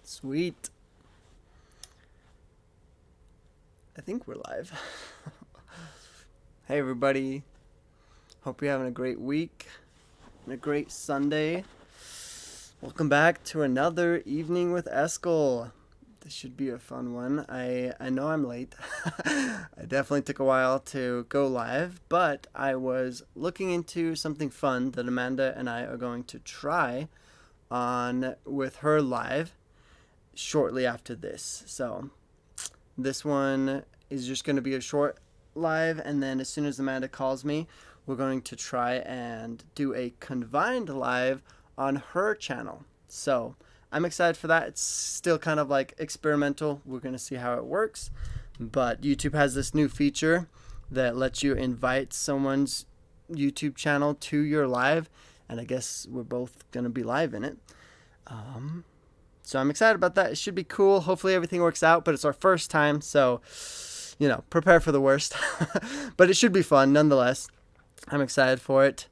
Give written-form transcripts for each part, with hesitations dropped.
Sweet. I think we're live. Hey everybody. Hope you're having a great week and a great Sunday. Welcome back to another evening with Eskel. This should be a fun one. I know I'm late. I definitely took a while to go live, but I was looking into something fun that Amanda and I are going to try on with her live shortly after this. So this one is just going to be a short live, and then as soon as Amanda calls me, we're going to try and do a combined live on her channel. So I'm excited for that. It's still kind of like experimental. We're going to see how it works. But YouTube has this new feature that lets you invite someone's YouTube channel to your live, and I guess we're both going to be live in it. So I'm excited about that. It should be cool. Hopefully everything works out, but it's our first time, so, prepare for the worst. But it should be fun nonetheless. I'm excited for it.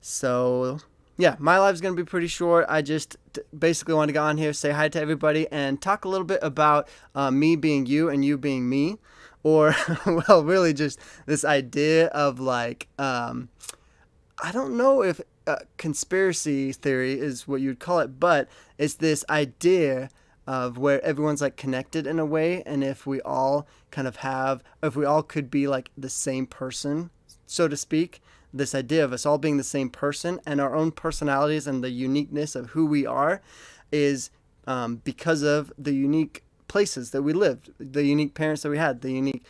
So, yeah, my live's going to be pretty short. I just basically want to get on here, say hi to everybody, and talk a little bit about me being you and you being me. Or, well, really just this idea of like, I don't know if conspiracy theory is what you'd call it, but it's this idea of where everyone's like connected in a way, and if we all could be like the same person, so to speak, this idea of us all being the same person and our own personalities and the uniqueness of who we are is because of the unique places that we lived, the unique parents that we had, the unique,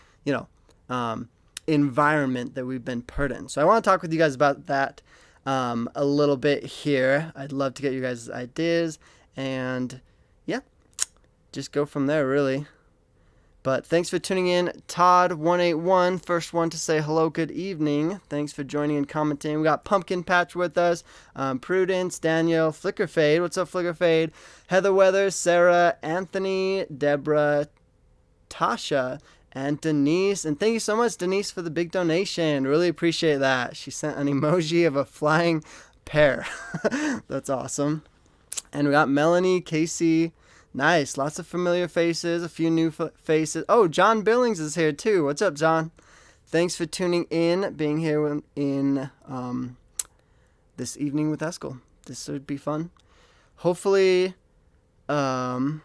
environment that we've been put in. So I want to talk with you guys about that a little bit here. I'd love to get you guys' ideas and just go from there really. But thanks for tuning in. Todd181, first one to say hello, good evening. Thanks for joining and commenting. We got Pumpkin Patch with us, Prudence, Daniel, Flickerfade. What's up, Flickerfade? Heather Weathers, Sarah, Anthony, Deborah, Tasha, and Denise. And thank you so much, Denise, for the big donation. Really appreciate that. She sent an emoji of a flying pear. That's awesome. And we got Melanie, Casey. Nice. Lots of familiar faces, a few new faces. Oh, John Billings is here too. What's up, John? Thanks for tuning in, being here in this evening with Eskel. This would be fun. Hopefully, hopefully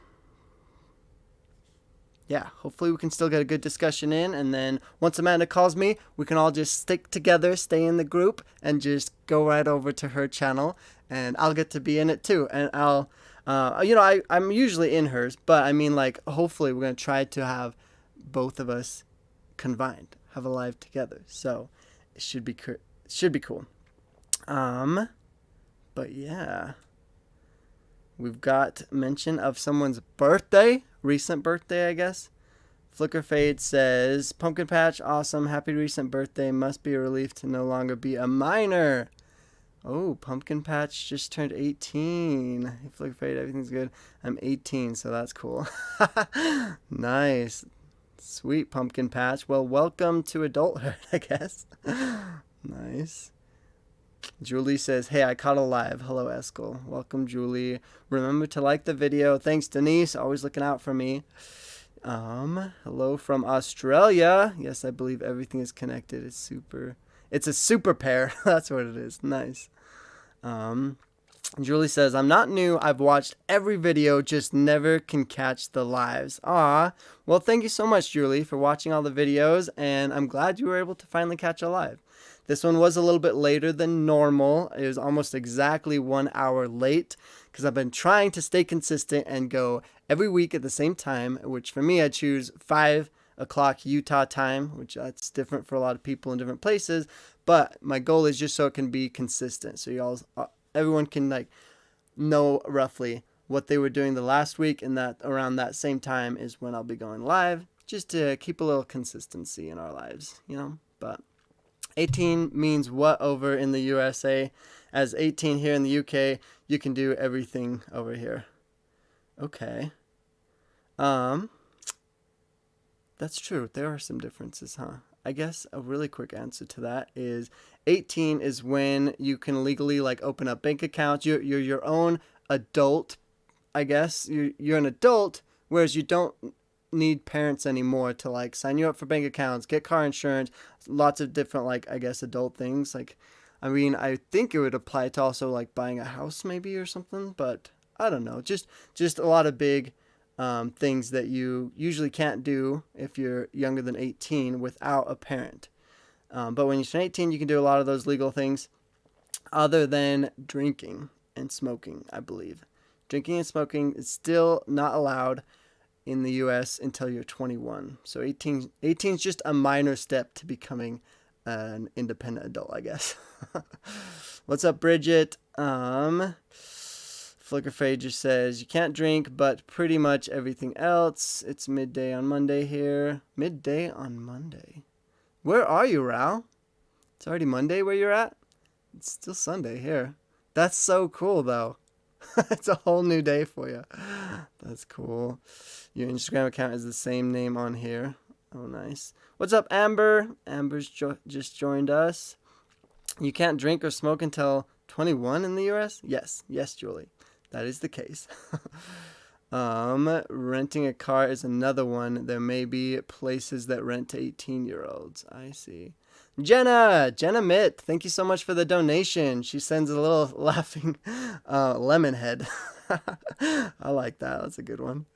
we can still get a good discussion in, and then once Amanda calls me, we can all just stick together, stay in the group, and just go right over to her channel, and I'll get to be in it too, and I'll... I'm usually in hers, but I mean, like, hopefully we're going to try to have both of us combined, have a live together. So it should be cool. But yeah, we've got mention of someone's birthday, recent birthday, I guess. Flickerfade says, Pumpkin Patch, awesome. Happy recent birthday. Must be a relief to no longer be a minor. Oh, Pumpkin Patch just turned 18. Flick Fade, everything's good. I'm 18, so that's cool. Nice. Sweet, Pumpkin Patch. Well, welcome to adulthood, I guess. Nice. Julie says, hey, I caught a live. Hello, Eskel. Welcome, Julie. Remember to like the video. Thanks, Denise. Always looking out for me. Hello from Australia. Yes, I believe everything is connected. It's a super pair. That's what it is. Nice. Julie says, I'm not new. I've watched every video, just never can catch the lives. Aw. Well, thank you so much, Julie, for watching all the videos, and I'm glad you were able to finally catch a live. This one was a little bit later than normal. It was almost exactly 1 hour late because I've been trying to stay consistent and go every week at the same time, which for me, I choose 5 o'clock Utah time, which that's different for a lot of people in different places, but my goal is just so it can be consistent, so everyone can like know roughly what they were doing the last week, and that around that same time is when I'll be going live, just to keep a little consistency in our lives, But 18 means what over in the USA? As 18 here in the UK, you can do everything over here. Okay. That's true. There are some differences, huh? I guess a really quick answer to that is 18 is when you can legally like open up bank accounts. You're your own adult, I guess. You're an adult, whereas you don't need parents anymore to like sign you up for bank accounts, get car insurance, lots of different like I guess adult things. Like, I mean, I think it would apply to also like buying a house maybe or something, but I don't know. Just a lot of big things that you usually can't do if you're younger than 18 without a parent. But when you turn 18, you can do a lot of those legal things other than drinking and smoking, I believe. Drinking and smoking is still not allowed in the U.S. until you're 21. So 18 is just a minor step to becoming an independent adult, I guess. What's up, Bridget? Flickerfade just says, you can't drink, but pretty much everything else. It's midday on Monday here. Midday on Monday. Where are you, Ral? It's already Monday where you're at? It's still Sunday here. That's so cool, though. It's a whole new day for you. That's cool. Your Instagram account is the same name on here. Oh, nice. What's up, Amber? Amber's just joined us. You can't drink or smoke until 21 in the U.S.? Yes, Julie. That is the case. Renting a car is another one. There may be places that rent to 18-year-olds. I see. Jenna Mitt, thank you so much for the donation. She sends a little laughing lemon head. I like that. That's a good one.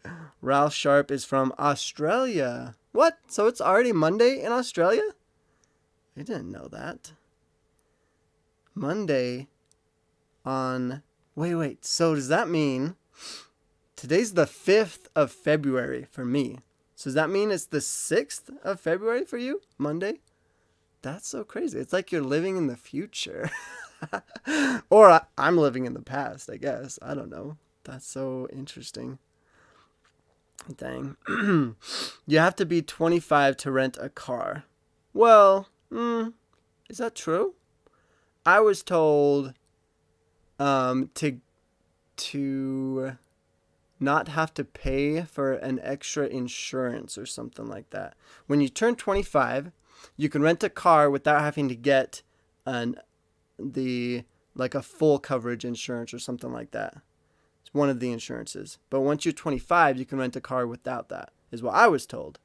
Ralph Sharp is from Australia. What? So it's already Monday in Australia? I didn't know that. Monday on... Wait. So does that mean... Today's the 5th of February for me. So does that mean it's the 6th of February for you? Monday? That's so crazy. It's like you're living in the future. Or I'm living in the past, I guess. I don't know. That's so interesting. Dang. You have to be 25 to rent a car. Well, is that true? I was told to not have to pay for an extra insurance or something like that. When you turn 25, you can rent a car without having to get a full coverage insurance or something like that. It's one of the insurances. But once you're 25, you can rent a car without that, is what I was told.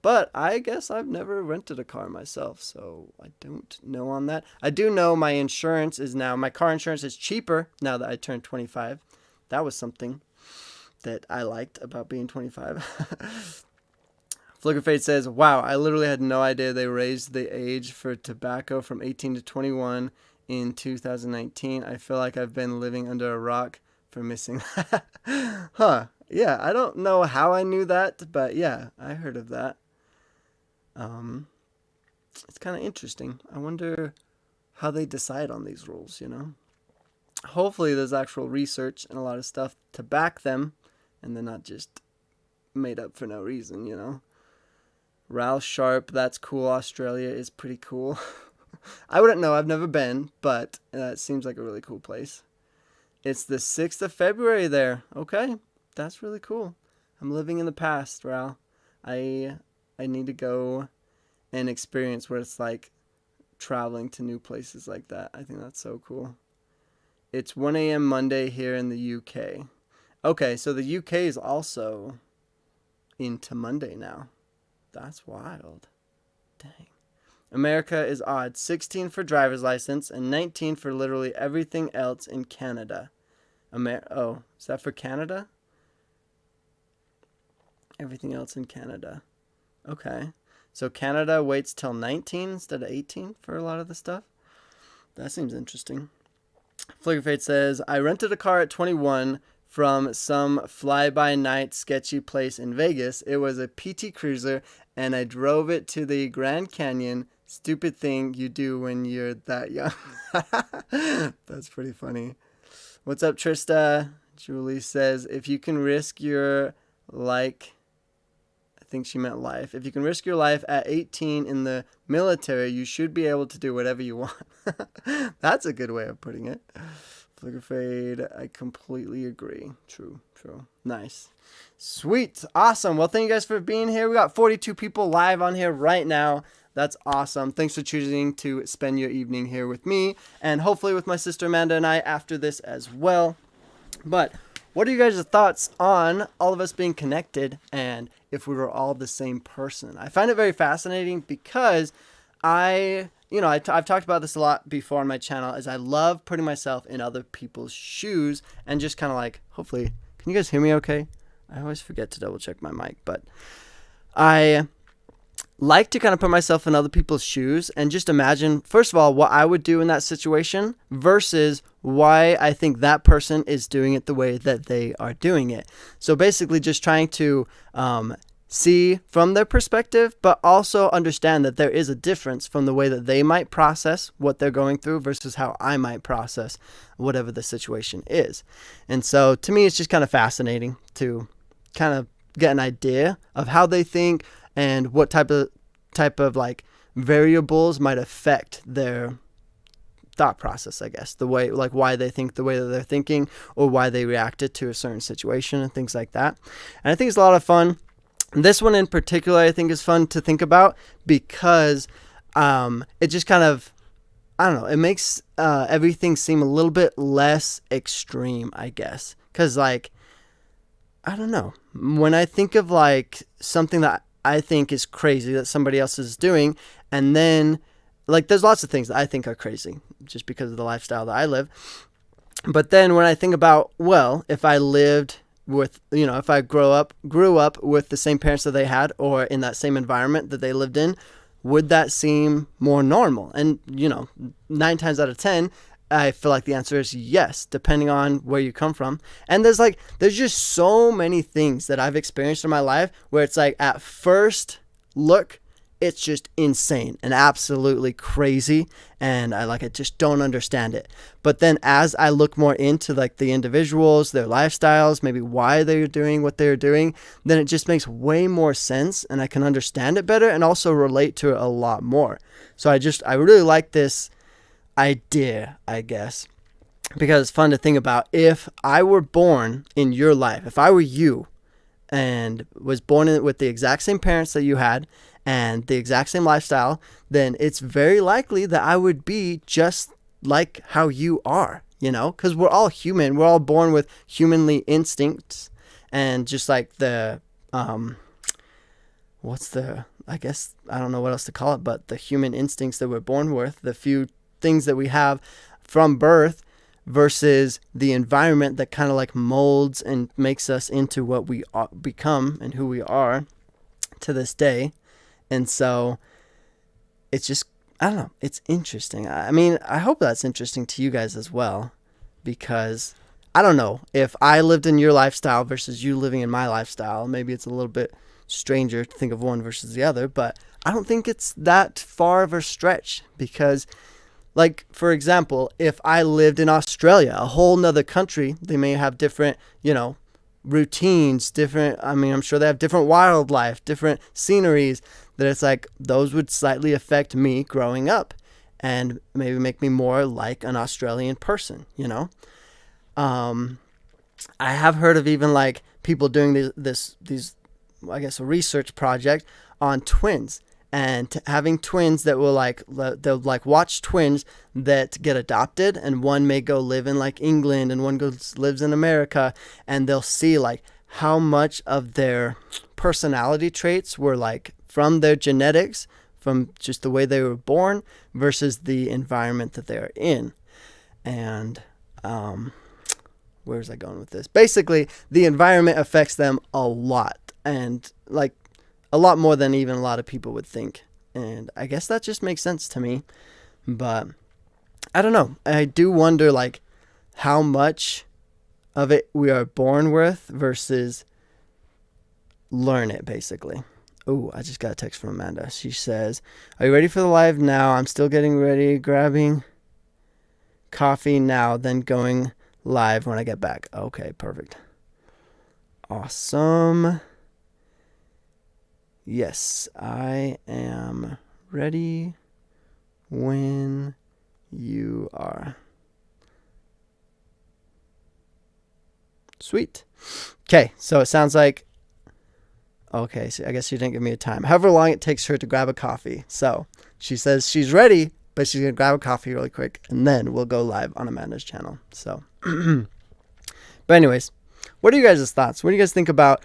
But I guess I've never rented a car myself, so I don't know on that. I do know my car insurance is cheaper now that I turned 25. That was something that I liked about being 25. Flickerfade says, wow, I literally had no idea they raised the age for tobacco from 18 to 21 in 2019. I feel like I've been living under a rock for missing that. Huh. Yeah, I don't know how I knew that, but yeah, I heard of that. It's kind of interesting. I wonder how they decide on these rules, Hopefully there's actual research and a lot of stuff to back them, and they're not just made up for no reason, Ralph Sharp, that's cool. Australia is pretty cool. I wouldn't know. I've never been, but it seems like a really cool place. It's the 6th of February there. Okay, that's really cool. I'm living in the past, Ralph. I need to go and experience what it's like traveling to new places like that. I think that's so cool. It's 1 a.m. Monday here in the UK. Okay, so the UK is also into Monday now. That's wild. Dang. America is odd. 16 for driver's license and 19 for literally everything else in Canada. Is that for Canada? Everything else in Canada. Okay. So Canada waits till 19 instead of 18 for a lot of the stuff? That seems interesting. Flickerfade says, I rented a car at 21 from some fly-by-night sketchy place in Vegas. It was a PT Cruiser, and I drove it to the Grand Canyon. Stupid thing you do when you're that young. That's pretty funny. What's up, Trista? Julie says, if you can risk your I think she meant life. If you can risk your life at 18 in the military, you should be able to do whatever you want. That's a good way of putting it. Flickerfade, I completely agree. True. Nice. Sweet. Awesome. Well, thank you guys for being here. We got 42 people live on here right now. That's awesome. Thanks for choosing to spend your evening here with me, and hopefully with my sister Amanda and I after this as well. But what are you guys' thoughts on all of us being connected and if we were all the same person? I find it very fascinating because I've talked about this a lot before on my channel, is I love putting myself in other people's shoes and just kind of like, hopefully, can you guys hear me okay? I always forget to double check my mic, but I like to kind of put myself in other people's shoes and just imagine, first of all, what I would do in that situation versus why I think that person is doing it the way that they are doing it. So basically just trying to see from their perspective, but also understand that there is a difference from the way that they might process what they're going through versus how I might process whatever the situation is. And so to me, it's just kind of fascinating to kind of get an idea of how they think and what type of like variables might affect their thought process, I guess, the way, like why they think the way that they're thinking or why they reacted to a certain situation and things like that. And I think it's a lot of fun. This one in particular, I think is fun to think about because it just kind of, I don't know, it makes everything seem a little bit less extreme, I guess. Because like, I don't know, when I think of like something that I think is crazy that somebody else is doing, and then like there's lots of things that I think are crazy just because of the lifestyle that I live. But then when I think about, well, if I lived with, if I grew up with the same parents that they had or in that same environment that they lived in, would that seem more normal? And 9 times out of 10, I feel like the answer is yes, depending on where you come from. And there's just so many things that I've experienced in my life where it's like at first look, it's just insane and absolutely crazy. And I just don't understand it. But then as I look more into like the individuals, their lifestyles, maybe why they're doing what they're doing, then it just makes way more sense and I can understand it better and also relate to it a lot more. So I really like this idea, I guess, because it's fun to think about. If I were born in your life, if I were you and was born with the exact same parents that you had and the exact same lifestyle, then it's very likely that I would be just like how you are, because we're all human. We're all born with humanly instincts and just like the I guess I don't know what else to call it, but the human instincts that we're born with, the few things that we have from birth versus the environment that kind of like molds and makes us into what we become and who we are to this day. And so it's just, I don't know, it's interesting. I mean, I hope that's interesting to you guys as well, because I don't know if I lived in your lifestyle versus you living in my lifestyle, maybe it's a little bit stranger to think of one versus the other, but I don't think it's that far of a stretch because, like, for example, if I lived in Australia, a whole nother country, they may have different, routines, I'm sure they have different wildlife, different sceneries, that it's like those would slightly affect me growing up and maybe make me more like an Australian person, I have heard of even like people doing these I guess a research project on twins and having twins that will they'll watch twins that get adopted, and one may go live in like England and one lives in America, and they'll see like how much of their personality traits were like from their genetics, from just the way they were born versus the environment that they're in. And where's I going with this? Basically, the environment affects them a lot, and like a lot more than even a lot of people would think. And I guess that just makes sense to me. But I don't know. I do wonder like how much of it we are born with versus learn it, basically. Oh, I just got a text from Amanda. She says, "Are you ready for the live now? I'm still getting ready, grabbing coffee now, then going live when I get back." Okay, perfect. Awesome. Yes, I am ready when you are. Sweet. Okay, so it sounds like Okay, so I guess she didn't give me a time. However long it takes her to grab a coffee. So she says she's ready, but she's going to grab a coffee really quick, and then we'll go live on Amanda's channel. So, but anyways, what are you guys' thoughts? What do you guys think about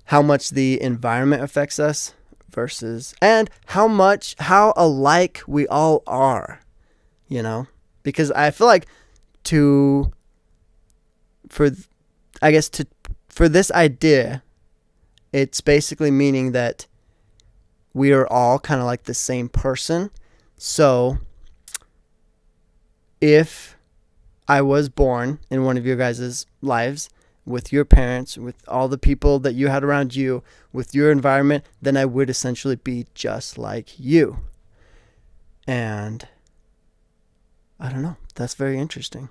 how much the environment affects us versus, and how alike we all are, you know? Because I feel like for this idea, it's basically meaning that we are all kind of like the same person. So if I was born in one of your guys' lives with your parents, with all the people that you had around you, with your environment, then I would essentially be just like you. And I don't know. That's very interesting.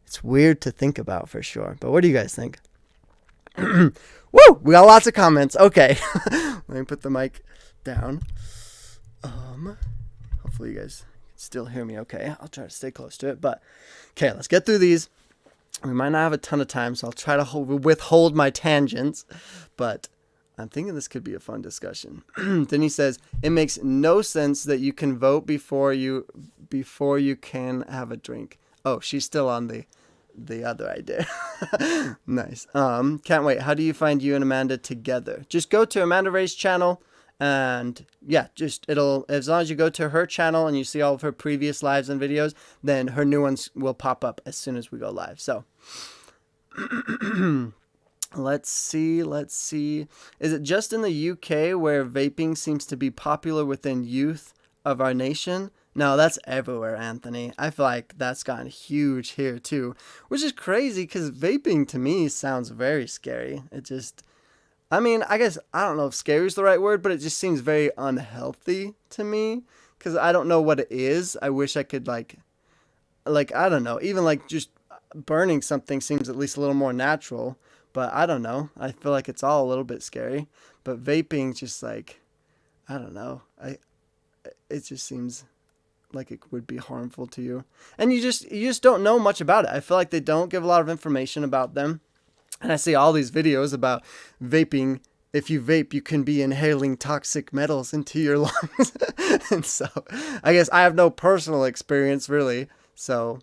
It's weird to think about for sure. But what do you guys think? Woo! We got lots of comments. Okay. Let me put the mic down. Hopefully you guys can still hear me okay. I'll try to stay close to it. But, okay, let's get through these. We might not have a ton of time, so I'll try to withhold my tangents. But I'm thinking this could be a fun discussion. Then he says, it makes no sense that you can vote before you can have a drink. Oh, she's still on the other idea. Nice. Can't wait. How do you find you and Amanda together? Just go to Amanda Ray's channel, and yeah, it'll, as long as you go to her channel and you see all of her previous lives and videos, then her new ones will pop up as soon as we go live. So let's see. Is it just in the UK where vaping seems to be popular within youth of our nation? No, that's everywhere, Anthony. I feel like that's gotten huge here too, which is crazy because vaping to me sounds very scary. I guess I don't know if scary is the right word, but it just seems very unhealthy to me because I don't know what it is. I wish I could like I don't know, even like just burning something seems at least a little more natural, but I don't know. I feel like it's all a little bit scary, but vaping just like, I don't know. It just seems like it would be harmful to you, and you just don't know much about it. I feel like they don't give a lot of information about them, and I see all these videos about vaping. If you vape, you can be inhaling toxic metals into your lungs. And so I guess I have no personal experience really, so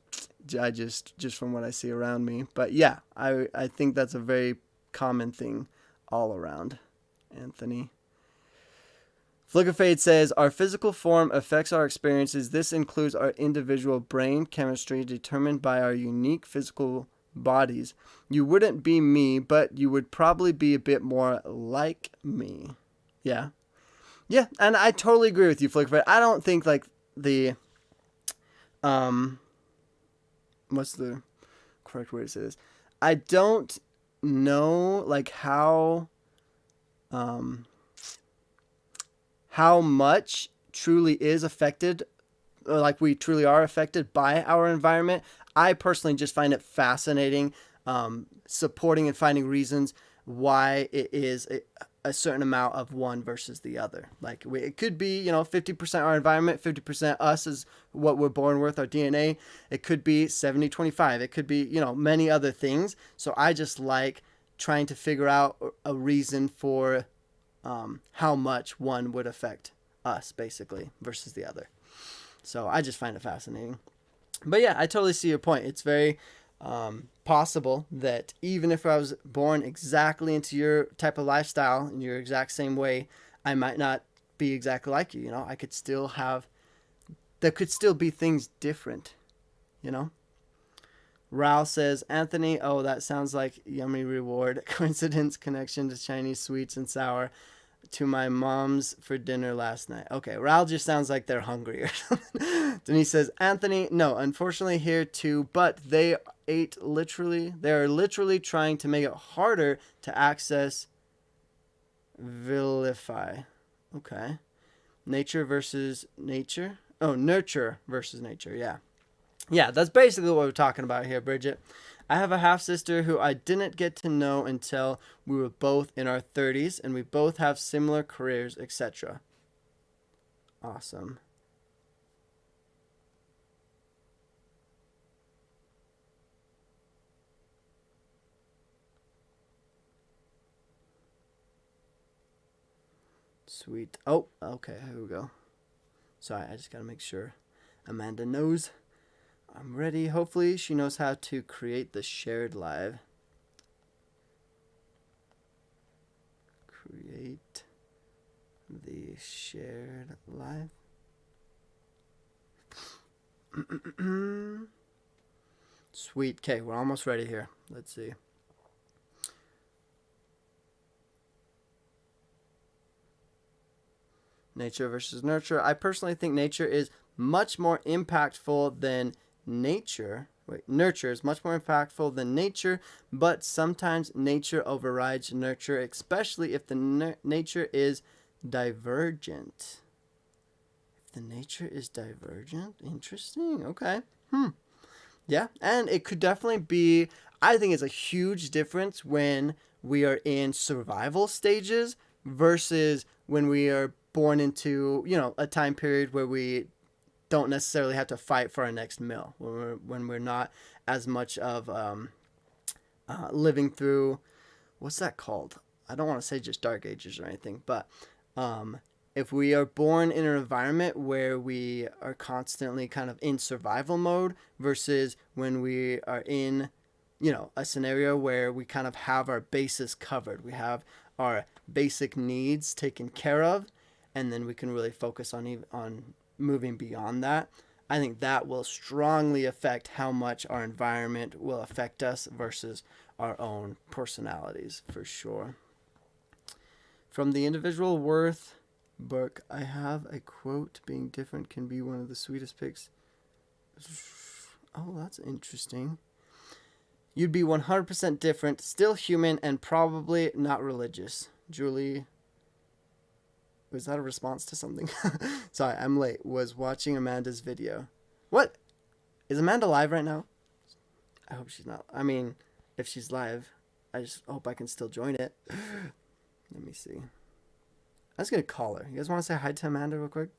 I just from what I see around me. But yeah, I think that's a very common thing all around, Anthony. Flickerfade says, our physical form affects our experiences. This includes our individual brain chemistry determined by our unique physical bodies. You wouldn't be me, but you would probably be a bit more like me. Yeah. Yeah, and I totally agree with you, Flickerfade. I don't think like the what's the correct way to say this? I don't know like how much truly is affected, or like we truly are affected by our environment. I personally just find it fascinating, supporting and finding reasons why it is a certain amount of one versus the other. Like it could be, 50% our environment, 50% us is what we're born with, our DNA. It could be 70-25. It could be, many other things. So I just like trying to figure out a reason for how much one would affect us basically versus the other. So I just find it fascinating. But yeah, I totally see your point. It's very possible that even if I was born exactly into your type of lifestyle in your exact same way, I might not be exactly like you. I could still there could still be things different, Raul says, Anthony, oh, that sounds like yummy reward. Coincidence, connection to Chinese sweets and sour to my mom's for dinner last night. Okay, Raul just sounds like they're hungry or something. Denise says, Anthony, no, unfortunately here too, but they are literally trying to make it harder to access vilify. Okay. Nature versus nature. Oh, nurture versus nature, yeah. Yeah, that's basically what we're talking about here, Bridget. I have a half-sister who I didn't get to know until we were both in our 30s, and we both have similar careers, etc. Awesome. Sweet. Oh, okay, here we go. Sorry, I just gotta make sure Amanda knows I'm ready. Hopefully she knows how to create the shared live. Create the shared live. Sweet. Okay, we're almost ready here. Let's see. Nature versus nurture. I personally think nature is much more impactful than nature. Nurture is much more impactful than nature, but sometimes nature overrides nurture, especially if the nature is divergent. If the nature is divergent, interesting. Okay. Yeah, and it could definitely be, I think it's a huge difference when we are in survival stages versus when we are born into, a time period where we don't necessarily have to fight for our next meal, when we're not as much of living through, what's that called? I don't want to say just dark ages or anything, but if we are born in an environment where we are constantly kind of in survival mode versus when we are in, a scenario where we kind of have our bases covered. We have our basic needs taken care of, and then we can really focus on moving beyond that. I think that will strongly affect how much our environment will affect us versus our own personalities, for sure. From the Individual Worth book, I have a quote: being different can be one of the sweetest picks. Oh, that's interesting. You'd be 100% different, still human, and probably not religious. Julie, was that a response to something? Sorry, I'm late. Was watching Amanda's video. What? Is Amanda live right now? I hope she's not. I mean, if she's live, I just hope I can still join it. Let me see. I was going to call her. You guys want to say hi to Amanda real quick?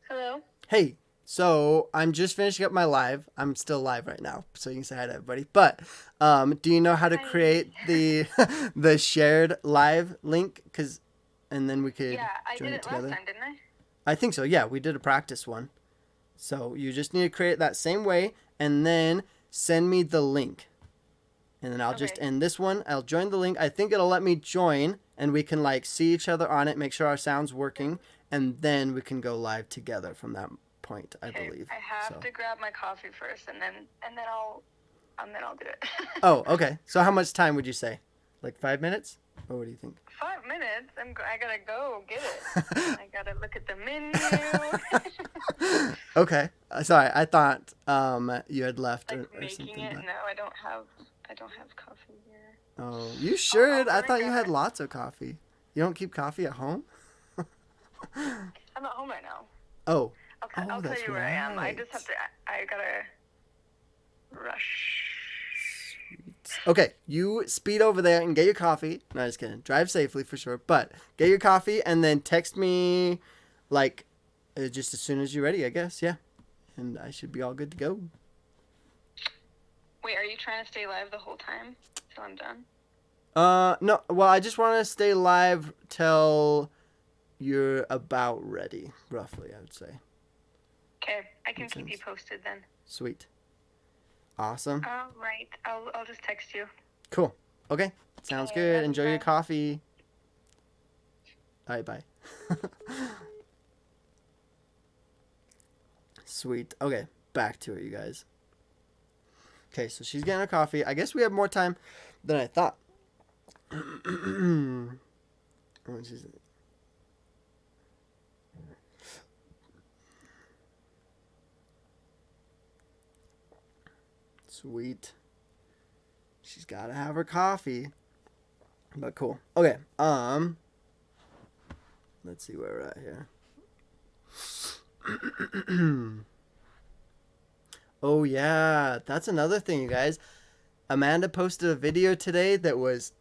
Hello? Hey, so I'm just finishing up my live. I'm still live right now, so you can say hi to everybody. But do you know how to create the the shared live link? And then we could I join did it it together. last time, didn't I? I think so. Yeah, we did a practice one. So you just need to create it that same way, and then send me the link. And then I'll just end this one. I'll join the link. I think it'll let me join, and we can see each other on it, make sure our sound's working, and then we can go live together from that point, I believe. I have to grab my coffee first, and then I'll do it. Oh, okay. So how much time would you say? 5 minutes? Or what do you think? 5 minutes? I gotta go get it. I gotta look at the menu. Okay. Sorry, I thought you had left or making something. it? But... No, I don't have coffee here. Oh, you should. I thought you had lots of coffee. You don't keep coffee at home? I'm not home right now. Oh. I'll tell you where I am. I just have to. I gotta rush. Sweet. Okay, you speed over there and get your coffee. No, just kidding. Drive safely for sure. But get your coffee and then text me, just as soon as you're ready, I guess. Yeah, and I should be all good to go. Wait, are you trying to stay live the whole time till I'm done? No. Well, I just want to stay live till you're about ready, roughly, I would say. Okay, I can keep you posted then. Sweet. Awesome. All right, I'll just text you. Cool. Okay, sounds good. Enjoy your coffee. All right, bye. Sweet. Okay, back to it, you guys. Okay, so she's getting her coffee. I guess we have more time than I thought. Sweet. She's got to have her coffee. But cool. Okay. Let's see where we're at here. Oh yeah, that's another thing, you guys. Amanda posted a video today that was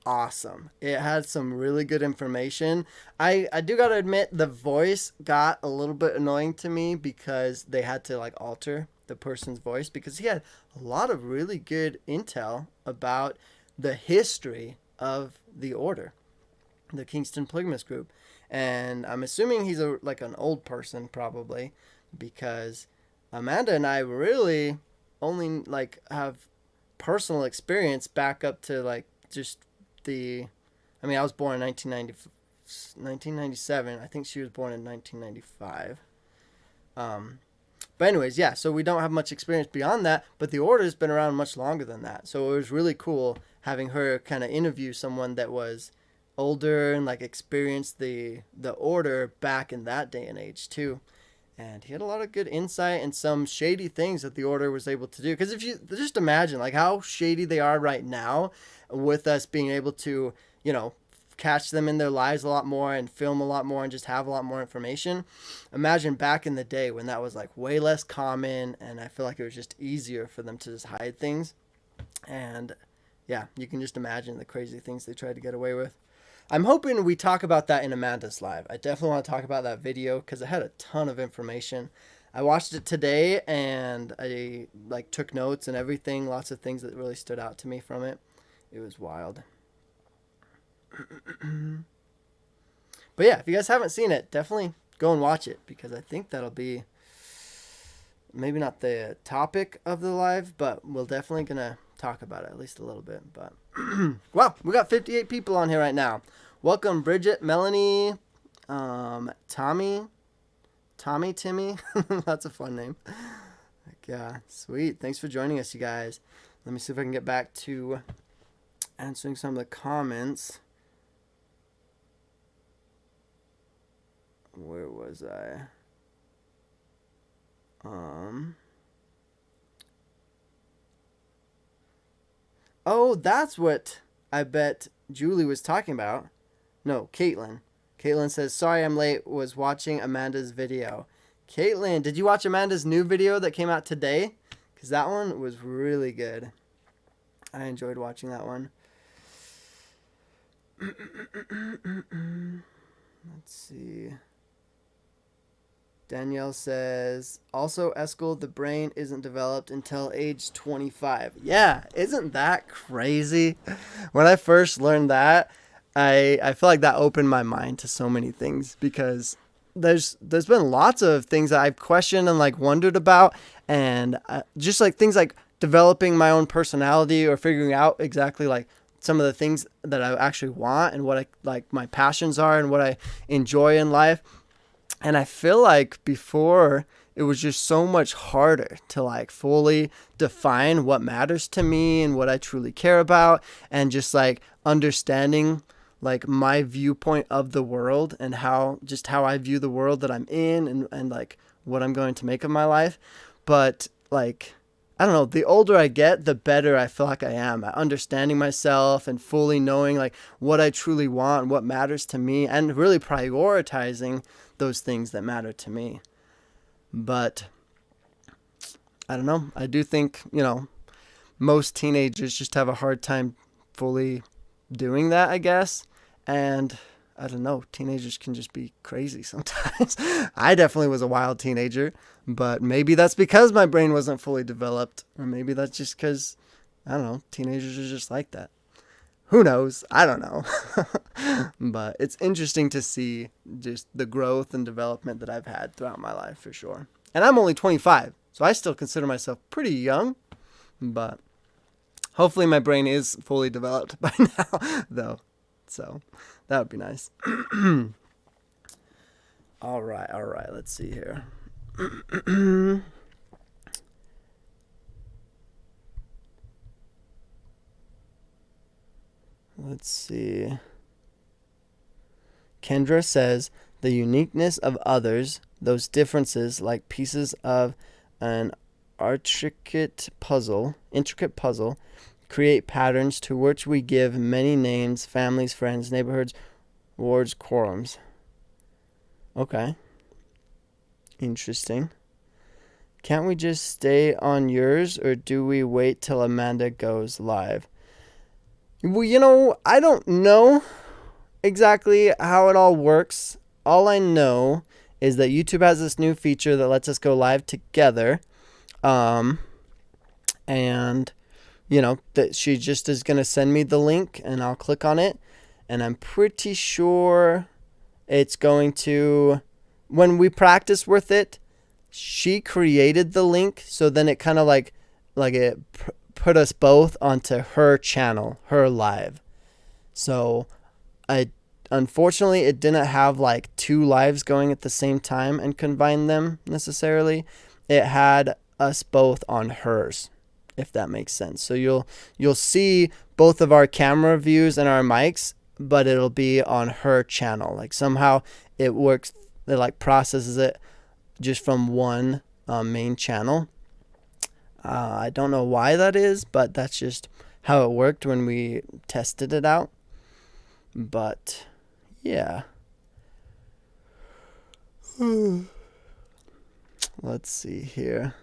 awesome. It had some really good information. I do gotta admit, the voice got a little bit annoying to me because they had to alter the person's voice, because he had a lot of really good intel about the history of the order, the Kingston Polygamous Group. And I'm assuming he's like an old person probably, because Amanda and I really only like have personal experience back up to like just I was born in 1997. I think she was born in 1995. But anyways, yeah, so we don't have much experience beyond that, but the order's been around much longer than that. So it was really cool having her kind of interview someone that was older and like experienced the order back in that day and age too. And he had a lot of good insight and some shady things that the order was able to do. Because if you just imagine like how shady they are right now, with us being able to, catch them in their lives a lot more and film a lot more and just have a lot more information. Imagine back in the day when that was like way less common, and I feel like it was just easier for them to just hide things. And yeah, you can just imagine the crazy things they tried to get away with. I'm hoping we talk about that in Amanda's live. I definitely want to talk about that video because it had a ton of information. I watched it today and I like took notes and everything. Lots of things that really stood out to me from it. It was wild. But yeah, if you guys haven't seen it, definitely go and watch it, because I think that'll be maybe not the topic of the live, but we're definitely gonna talk about it at least a little bit. But wow, we got 58 people on here right now. Welcome Bridget, Melanie, Tommy, Timmy. That's a fun name. Yeah, sweet. Thanks for joining us, you guys. Let me see if I can get back to answering some of the comments. Where was I? Oh, that's what I bet Julie was talking about. No, Caitlin. Caitlin says, sorry I'm late, was watching Amanda's video. Caitlin, did you watch Amanda's new video that came out today? Because that one was really good. I enjoyed watching that one. Let's see. Danielle says, also, Eskel, the brain isn't developed until age 25. Yeah, isn't that crazy? When I first learned that, I feel like that opened my mind to so many things, because there's been lots of things that I've questioned and like wondered about, and just like things like developing my own personality or figuring out exactly like some of the things that I actually want and what I like my passions are and what I enjoy in life. And I feel like before it was just so much harder to like fully define what matters to me and what I truly care about, and just like understanding like my viewpoint of the world and how I view the world that I'm in, and like what I'm going to make of my life. But like, I don't know, the older I get, the better I feel like I am at understanding myself and fully knowing like what I truly want, what matters to me, and really prioritizing those things that matter to me. But I don't know. I do think, most teenagers just have a hard time fully doing that, I guess. And I don't know, teenagers can just be crazy sometimes. I definitely was a wild teenager, but maybe that's because my brain wasn't fully developed, or maybe that's just because, I don't know, teenagers are just like that. Who knows? I don't know. But it's interesting to see just the growth and development that I've had throughout my life, for sure. And I'm only 25, so I still consider myself pretty young, but hopefully my brain is fully developed by now, though. So that would be nice. All right. Let's see here. Let's see. Kendra says, the uniqueness of others, those differences like pieces of an intricate puzzle, create patterns to which we give many names, families, friends, neighborhoods, wards, quorums. Okay. Interesting. Can't we just stay on yours, or do we wait till Amanda goes live? Well, I don't know exactly how it all works. All I know is that YouTube has this new feature that lets us go live together. And that she just is going to send me the link and I'll click on it. And I'm pretty sure it's going to, when we practice with it, she created the link. So then it kind of like it put us both onto her channel, her live. So unfortunately, it didn't have like 2 lives going at the same time and combine them necessarily. It had us both on hers, if that makes sense. So you'll see both of our camera views and our mics, but it'll be on her channel. Like somehow it works, it like processes it just from one main channel. I don't know why that is, but that's just how it worked when we tested it out. But yeah. Let's see here.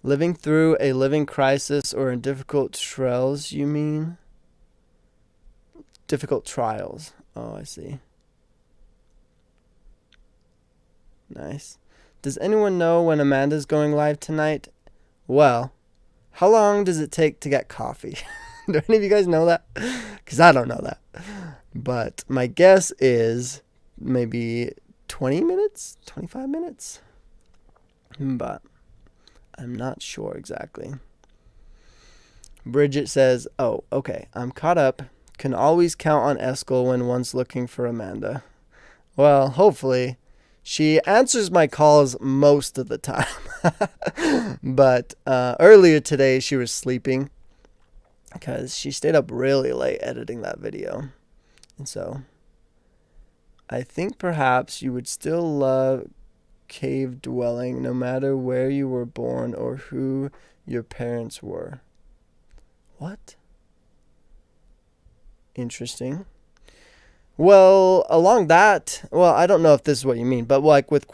Living through a living crisis or in difficult trials, you mean? Difficult trials. Oh, I see. Nice. Does anyone know when Amanda's going live tonight? Well, how long does it take to get coffee? Do any of you guys know that? Because I don't know that. But my guess is maybe 20 minutes, 25 minutes. But I'm not sure exactly. Bridget says, oh, okay, I'm caught up. Can always count on Eskel when one's looking for Amanda. Well, hopefully. She answers my calls most of the time. But earlier today, she was sleeping because she stayed up really late editing that video. And so I think perhaps you would still love cave dwelling no matter where you were born or who your parents were. What? Interesting. Well, along that, I don't know if this is what you mean, but like with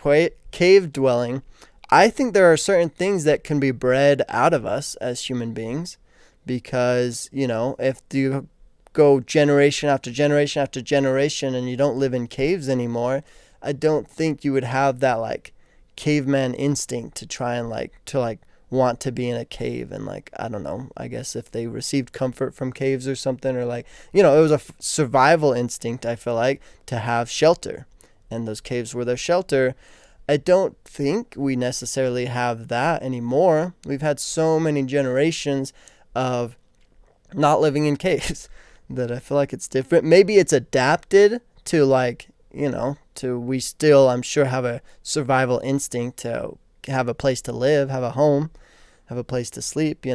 cave dwelling, I think there are certain things that can be bred out of us as human beings because, if you go generation after generation after generation and you don't live in caves anymore, I don't think you would have that like caveman instinct to try and want to be in a cave and I don't know, I guess if they received comfort from caves or something, or it was a survival instinct, I feel like, to have shelter, and those caves were their shelter. I don't think we necessarily have that anymore. We've had so many generations of not living in caves that I feel like it's different. Maybe it's adapted to to we still, I'm sure, have a survival instinct to have a place to live, have a home, have a place to sleep,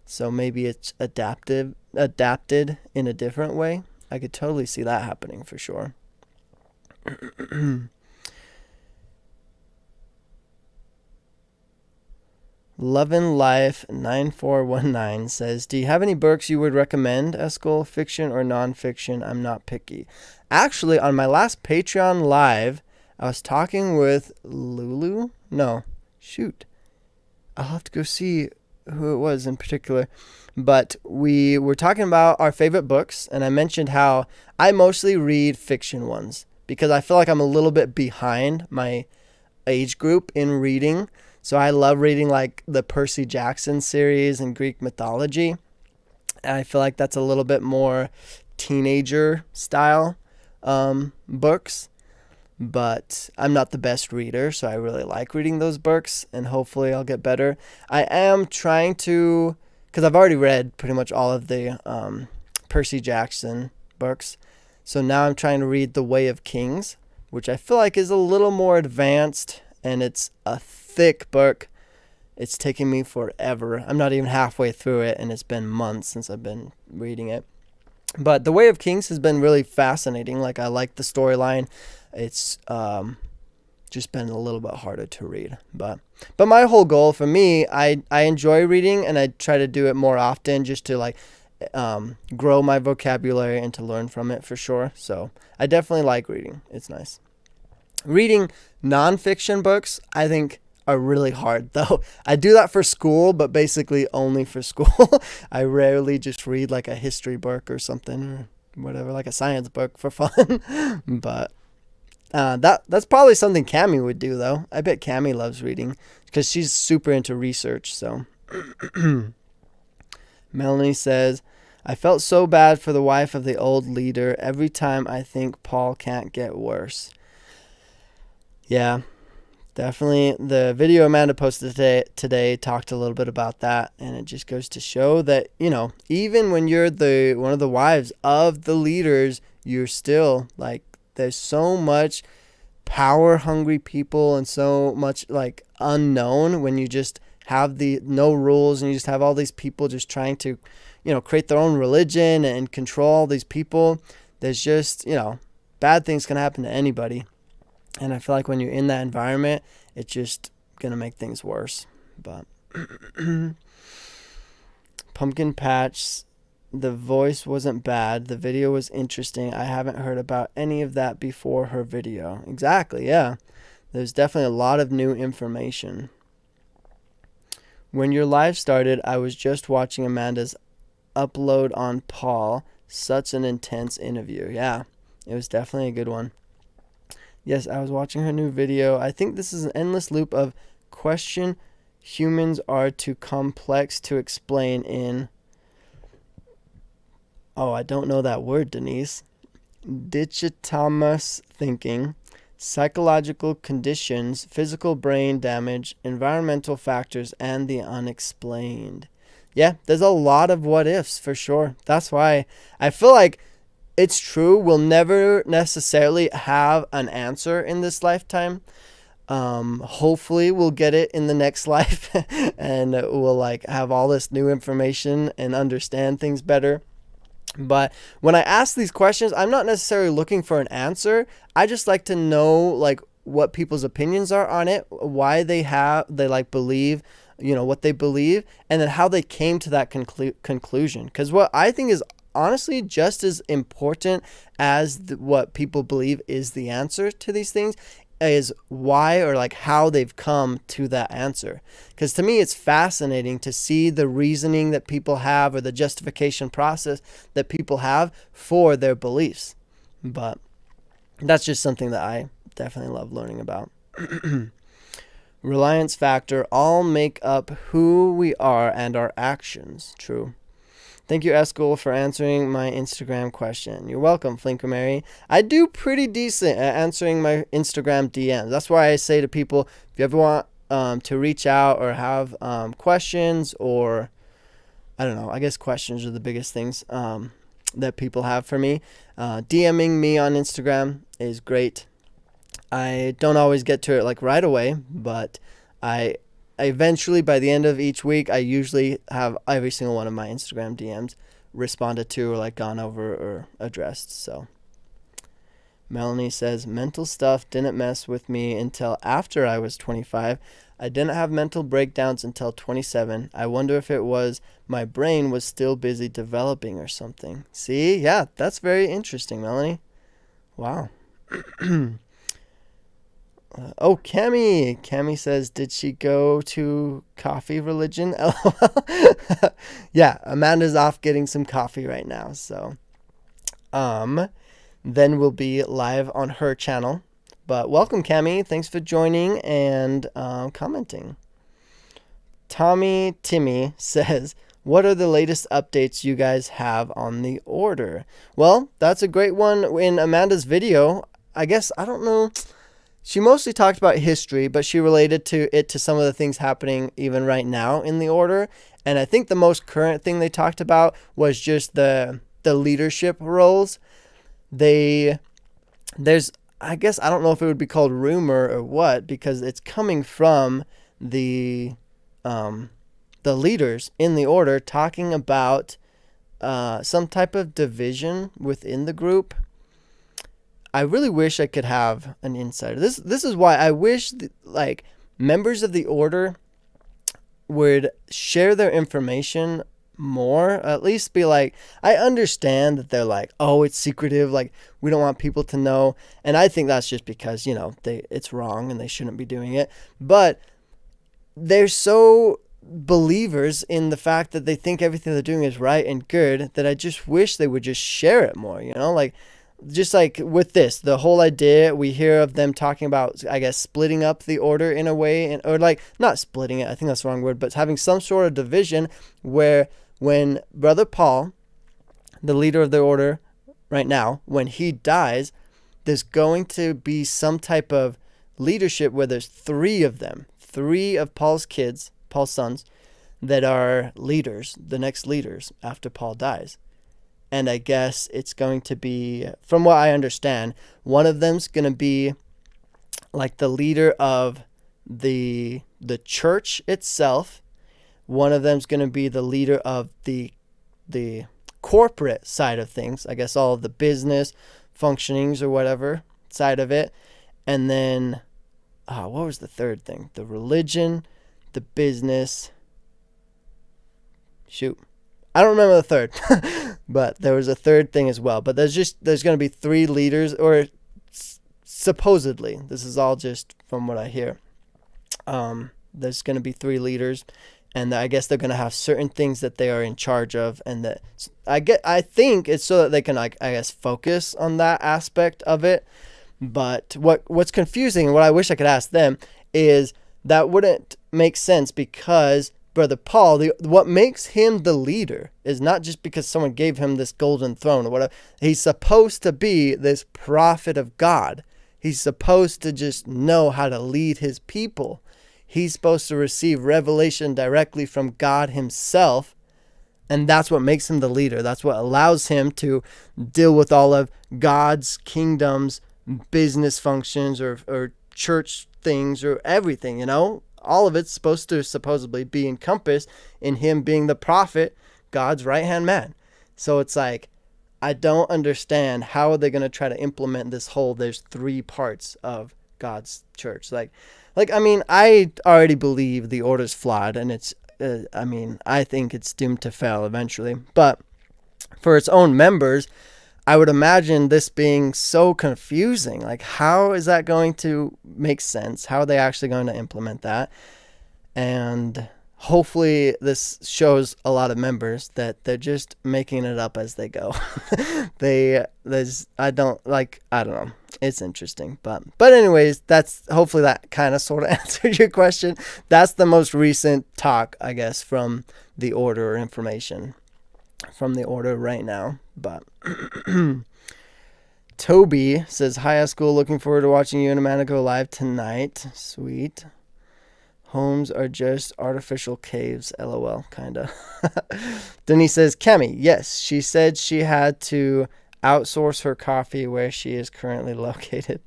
So maybe it's adapted in a different way. I could totally see that happening for sure. Lovin' Life 9419 says, do you have any books you would recommend, Eskel, fiction or nonfiction? I'm not picky. Actually, on my last Patreon live, I was talking with Lulu. No, shoot. I'll have to go see who it was in particular. But we were talking about our favorite books, and I mentioned how I mostly read fiction ones because I feel like I'm a little bit behind my age group in reading. So I love reading like the Percy Jackson series and Greek mythology. And I feel like that's a little bit more teenager style books. But I'm not the best reader, so I really like reading those books, and hopefully I'll get better. I am trying to, because I've already read pretty much all of the Percy Jackson books. So now I'm trying to read The Way of Kings, which I feel like is a little more advanced, and it's a thick book. It's taking me forever. I'm not even halfway through it, and it's been months since I've been reading it. But The Way of Kings has been really fascinating. I like the storyline. It's just been a little bit harder to read. But my whole goal for me, I enjoy reading, and I try to do it more often just to grow my vocabulary and to learn from it for sure. So I definitely like reading. It's nice. Reading nonfiction books, I think, are really hard, though. I do that for school, but basically only for school. I rarely just read a history book or something, or whatever, a science book for fun. But That's probably something Cammie would do, though. I bet Cammie loves reading because she's super into research. So, Melanie says, I felt so bad for the wife of the old leader. Every time I think Paul can't get worse. Yeah, definitely. The video Amanda posted today talked a little bit about that, and it just goes to show that, even when you're one of the wives of the leaders, you're still like, there's so much power hungry people and so much like unknown when you just have the no rules and you just have all these people just trying to, create their own religion and control all these people. There's just, bad things can happen to anybody. And I feel like when you're in that environment, it's just going to make things worse. But Pumpkin Patch, the voice wasn't bad. The video was interesting. I haven't heard about any of that before her video. Exactly, yeah. There's definitely a lot of new information. When your live started, I was just watching Amanda's upload on Paul. Such an intense interview. Yeah, it was definitely a good one. Yes, I was watching her new video. I think this is an endless loop of question humans are too complex to explain in... Oh, I don't know that word, Denise. Digitamus thinking, psychological conditions, physical brain damage, environmental factors, and the unexplained. Yeah, there's a lot of what ifs for sure. That's why I feel like it's true. We'll never necessarily have an answer in this lifetime. Hopefully we'll get it in the next life and we'll like have all this new information and understand things better. But when I ask these questions, I'm not necessarily looking for an answer. I just like to know like what people's opinions are on it, why they like believe, what they believe, and then how they came to that conclusion. Because what I think is honestly just as important as what people believe is the answer to these things is why or like how they've come to that answer. Because to me, it's fascinating to see the reasoning that people have or the justification process that people have for their beliefs. But that's just something that I definitely love learning about. Reliance factor, all make up who we are and our actions. True. Thank you, Eskel, for answering my Instagram question. You're welcome, Flinker Mary. I do pretty decent at answering my Instagram DMs. That's why I say to people, if you ever want to reach out or have questions or, I don't know, I guess questions are the biggest things that people have for me. DMing me on Instagram is great. I don't always get to it like right away, but I eventually, by the end of each week, I usually have every single one of my Instagram DMs responded to or like gone over or addressed. So Melanie says, mental stuff didn't mess with me until after I was 25. I didn't have mental breakdowns until 27. I wonder if it was my brain was still busy developing or something. See? Yeah, that's very interesting, Melanie. Wow. Oh, Cammie. Cammie says, did she go to coffee religion? Yeah, Amanda's off getting some coffee right now. So, then we'll be live on her channel. But welcome, Cammie. Thanks for joining and commenting. Timmy says, what are the latest updates you guys have on the order? Well, that's a great one. In Amanda's video, I guess, I don't know... She mostly talked about history, but she related to some of the things happening even right now in the order. And I think the most current thing they talked about was just the leadership roles. I guess, I don't know if it would be called rumor or what, because it's coming from the leaders in the order talking about some type of division within the group. I really wish I could have an insider. This is why I wish like members of the order would share their information more. At least be like, I understand that they're like, oh, it's secretive, like we don't want people to know. And I think that's just because, it's wrong and they shouldn't be doing it. But they're so believers in the fact that they think everything they're doing is right and good that I just wish they would just share it more, like just like with this, the whole idea, we hear of them talking about, I guess, splitting up the order in a way, or like not splitting it, I think that's the wrong word, but having some sort of division where when Brother Paul, the leader of the order right now, when he dies, there's going to be some type of leadership where there's three of them, three of Paul's kids, Paul's sons, that are leaders, the next leaders after Paul dies. And I guess it's going to be, from what I understand, one of them's going to be like the leader of the church itself. One of them's going to be the leader of the corporate side of things. I guess all of the business functionings or whatever side of it. And then, what was the third thing? The religion, the business. Shoot. I don't remember the third, but there was a third thing as well. But there's going to be three leaders, or supposedly, this is all just from what I hear. There's going to be three leaders, and I guess they're going to have certain things that they are in charge of, and that I think it's so that they can, like, I guess, focus on that aspect of it. But what's confusing, and what I wish I could ask them, is that wouldn't make sense, because Brother Paul, what makes him the leader is not just because someone gave him this golden throne or whatever. He's supposed to be this prophet of God. He's supposed to just know how to lead his people. He's supposed to receive revelation directly from God himself. And that's what makes him the leader. That's what allows him to deal with all of God's kingdom's business functions or church things or everything, you know? All of it's supposed to supposedly be encompassed in him being the prophet, God's right-hand man. So it's like, I don't understand how are they going to try to implement this whole, there's three parts of God's church. Like, I mean, I already believe the order's flawed, and it's, I think it's doomed to fail eventually. But for its own members, I would imagine this being so confusing. Like, how is that going to make sense? How are they actually going to implement that? And hopefully this shows a lot of members that they're just making it up as they go. I don't know. It's interesting. But anyways, hopefully that kind of sort of answered your question. That's the most recent talk, I guess, from the order or information from the order right now. But Toby says, hi, Eskel, looking forward to watching you and Amanda go live tonight. Sweet. Homes are just artificial caves, lol, kinda. Denise says, Kemi, yes, she said she had to outsource her coffee where she is currently located.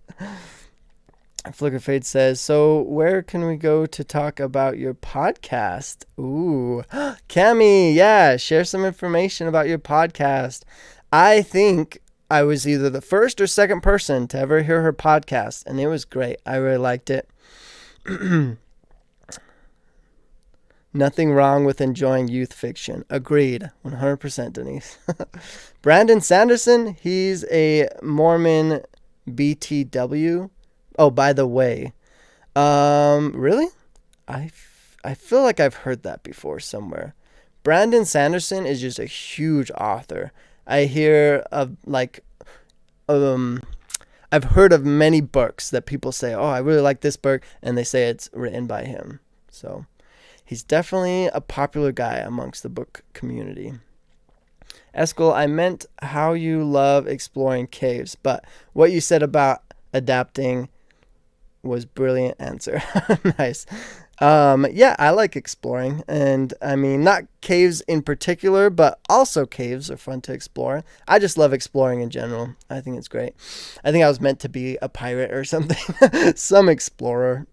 Flickerfade says, so where can we go to talk about your podcast? Ooh, Kemi, yeah, share some information about your podcast. I think I was either the first or second person to ever hear her podcast, and it was great. I really liked it. Nothing wrong with enjoying youth fiction. Agreed. 100%, Denise. Brandon Sanderson, he's a Mormon BTW. Oh, by the way. Really? I feel like I've heard that before somewhere. Brandon Sanderson is just a huge author. I hear of I've heard of many books that people say, oh, I really like this book, and they say it's written by him. So he's definitely a popular guy amongst the book community. Eskel, I meant how you love exploring caves, but what you said about adapting was brilliant answer. Nice. Yeah, I like exploring, and I mean, not caves in particular, but also caves are fun to explore. I just love exploring in general. I think it's great. I think I was meant to be a pirate or something. Some explorer.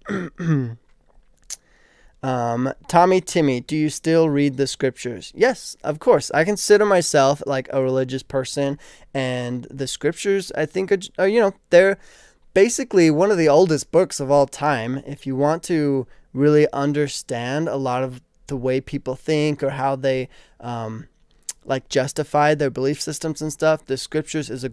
Tommy Timmy, do you still read the scriptures? Yes, of course. I consider myself like a religious person, and the scriptures, I think, are they're basically one of the oldest books of all time. If you want to really understand a lot of the way people think or how they justify their belief systems and stuff, the scriptures is a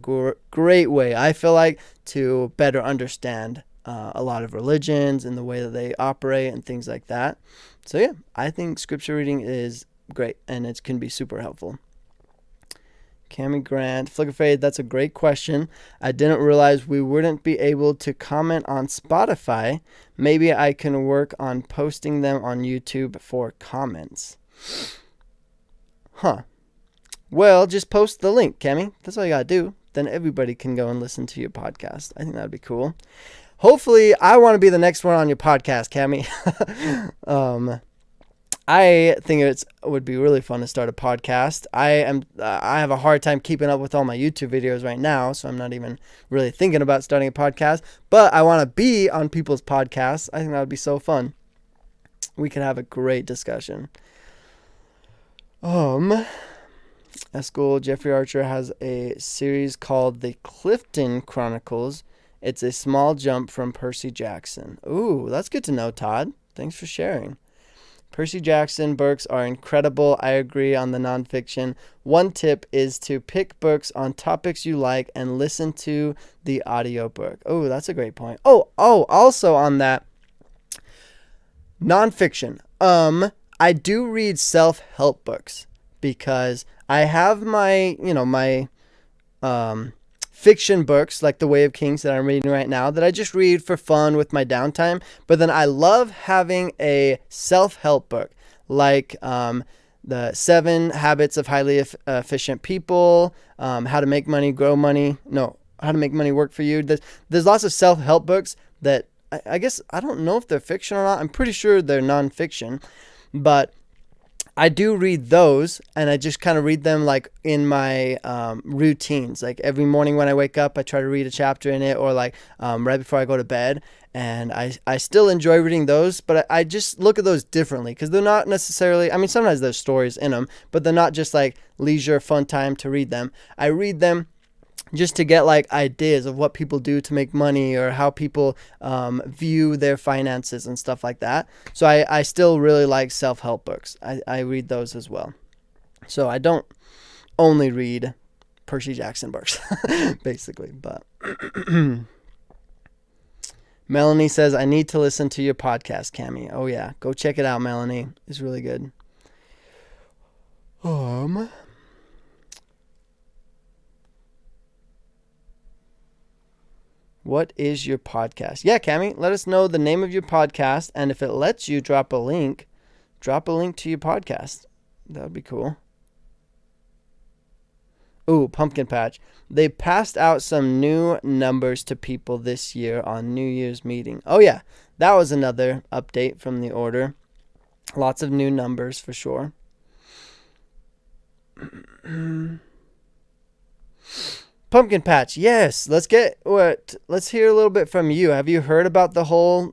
great way, I feel like, to better understand a lot of religions and the way that they operate and things like that. So yeah, I think scripture reading is great, and it can be super helpful. Cammy Grant. Flicker Fade, that's a great question. I didn't realize we wouldn't be able to comment on Spotify. Maybe I can work on posting them on YouTube for comments. Huh. Well, just post the link, Cammy. That's all you gotta do. Then everybody can go and listen to your podcast. I think that would be cool. Hopefully, I want to be the next one on your podcast, Cammy. I think it would be really fun to start a podcast. I have a hard time keeping up with all my YouTube videos right now, so I'm not even really thinking about starting a podcast. But I want to be on people's podcasts. I think that would be so fun. We could have a great discussion. Eskel, Jeffrey Archer has a series called The Clifton Chronicles. It's a small jump from Percy Jackson. Ooh, that's good to know, Todd. Thanks for sharing. Percy Jackson books are incredible. I agree on the nonfiction. One tip is to pick books on topics you like and listen to the audiobook. Oh, that's a great point. Oh, also on that, nonfiction. I do read self-help books because I have my fiction books like The Way of Kings that I'm reading right now that I just read for fun with my downtime. But then I love having a self-help book like The 7 Habits of Highly Efficient People, How to Make Money, How to Make Money Work for You. There's lots of self-help books that I guess I don't know if they're fiction or not. I'm pretty sure they're nonfiction, but I do read those, and I just kind of read them like in my routines. Like every morning when I wake up, I try to read a chapter in it, or like right before I go to bed. And I still enjoy reading those, but I just look at those differently because they're not necessarily, I mean, sometimes there's stories in them, but they're not just like leisure, fun time to read them. I read them just to get like ideas of what people do to make money or how people view their finances and stuff like that. So I still really like self-help books. I read those as well. So I don't only read Percy Jackson books, basically. But Melanie says, I need to listen to your podcast, Cammy. Oh yeah, go check it out, Melanie. It's really good. What is your podcast? Yeah, Cammy, let us know the name of your podcast, and if it lets you drop a link to your podcast. That would be cool. Ooh, Pumpkin Patch. They passed out some new numbers to people this year on New Year's meeting. Oh yeah, that was another update from the order. Lots of new numbers for sure. Pumpkin Patch, yes. Let's hear a little bit from you. Have you heard about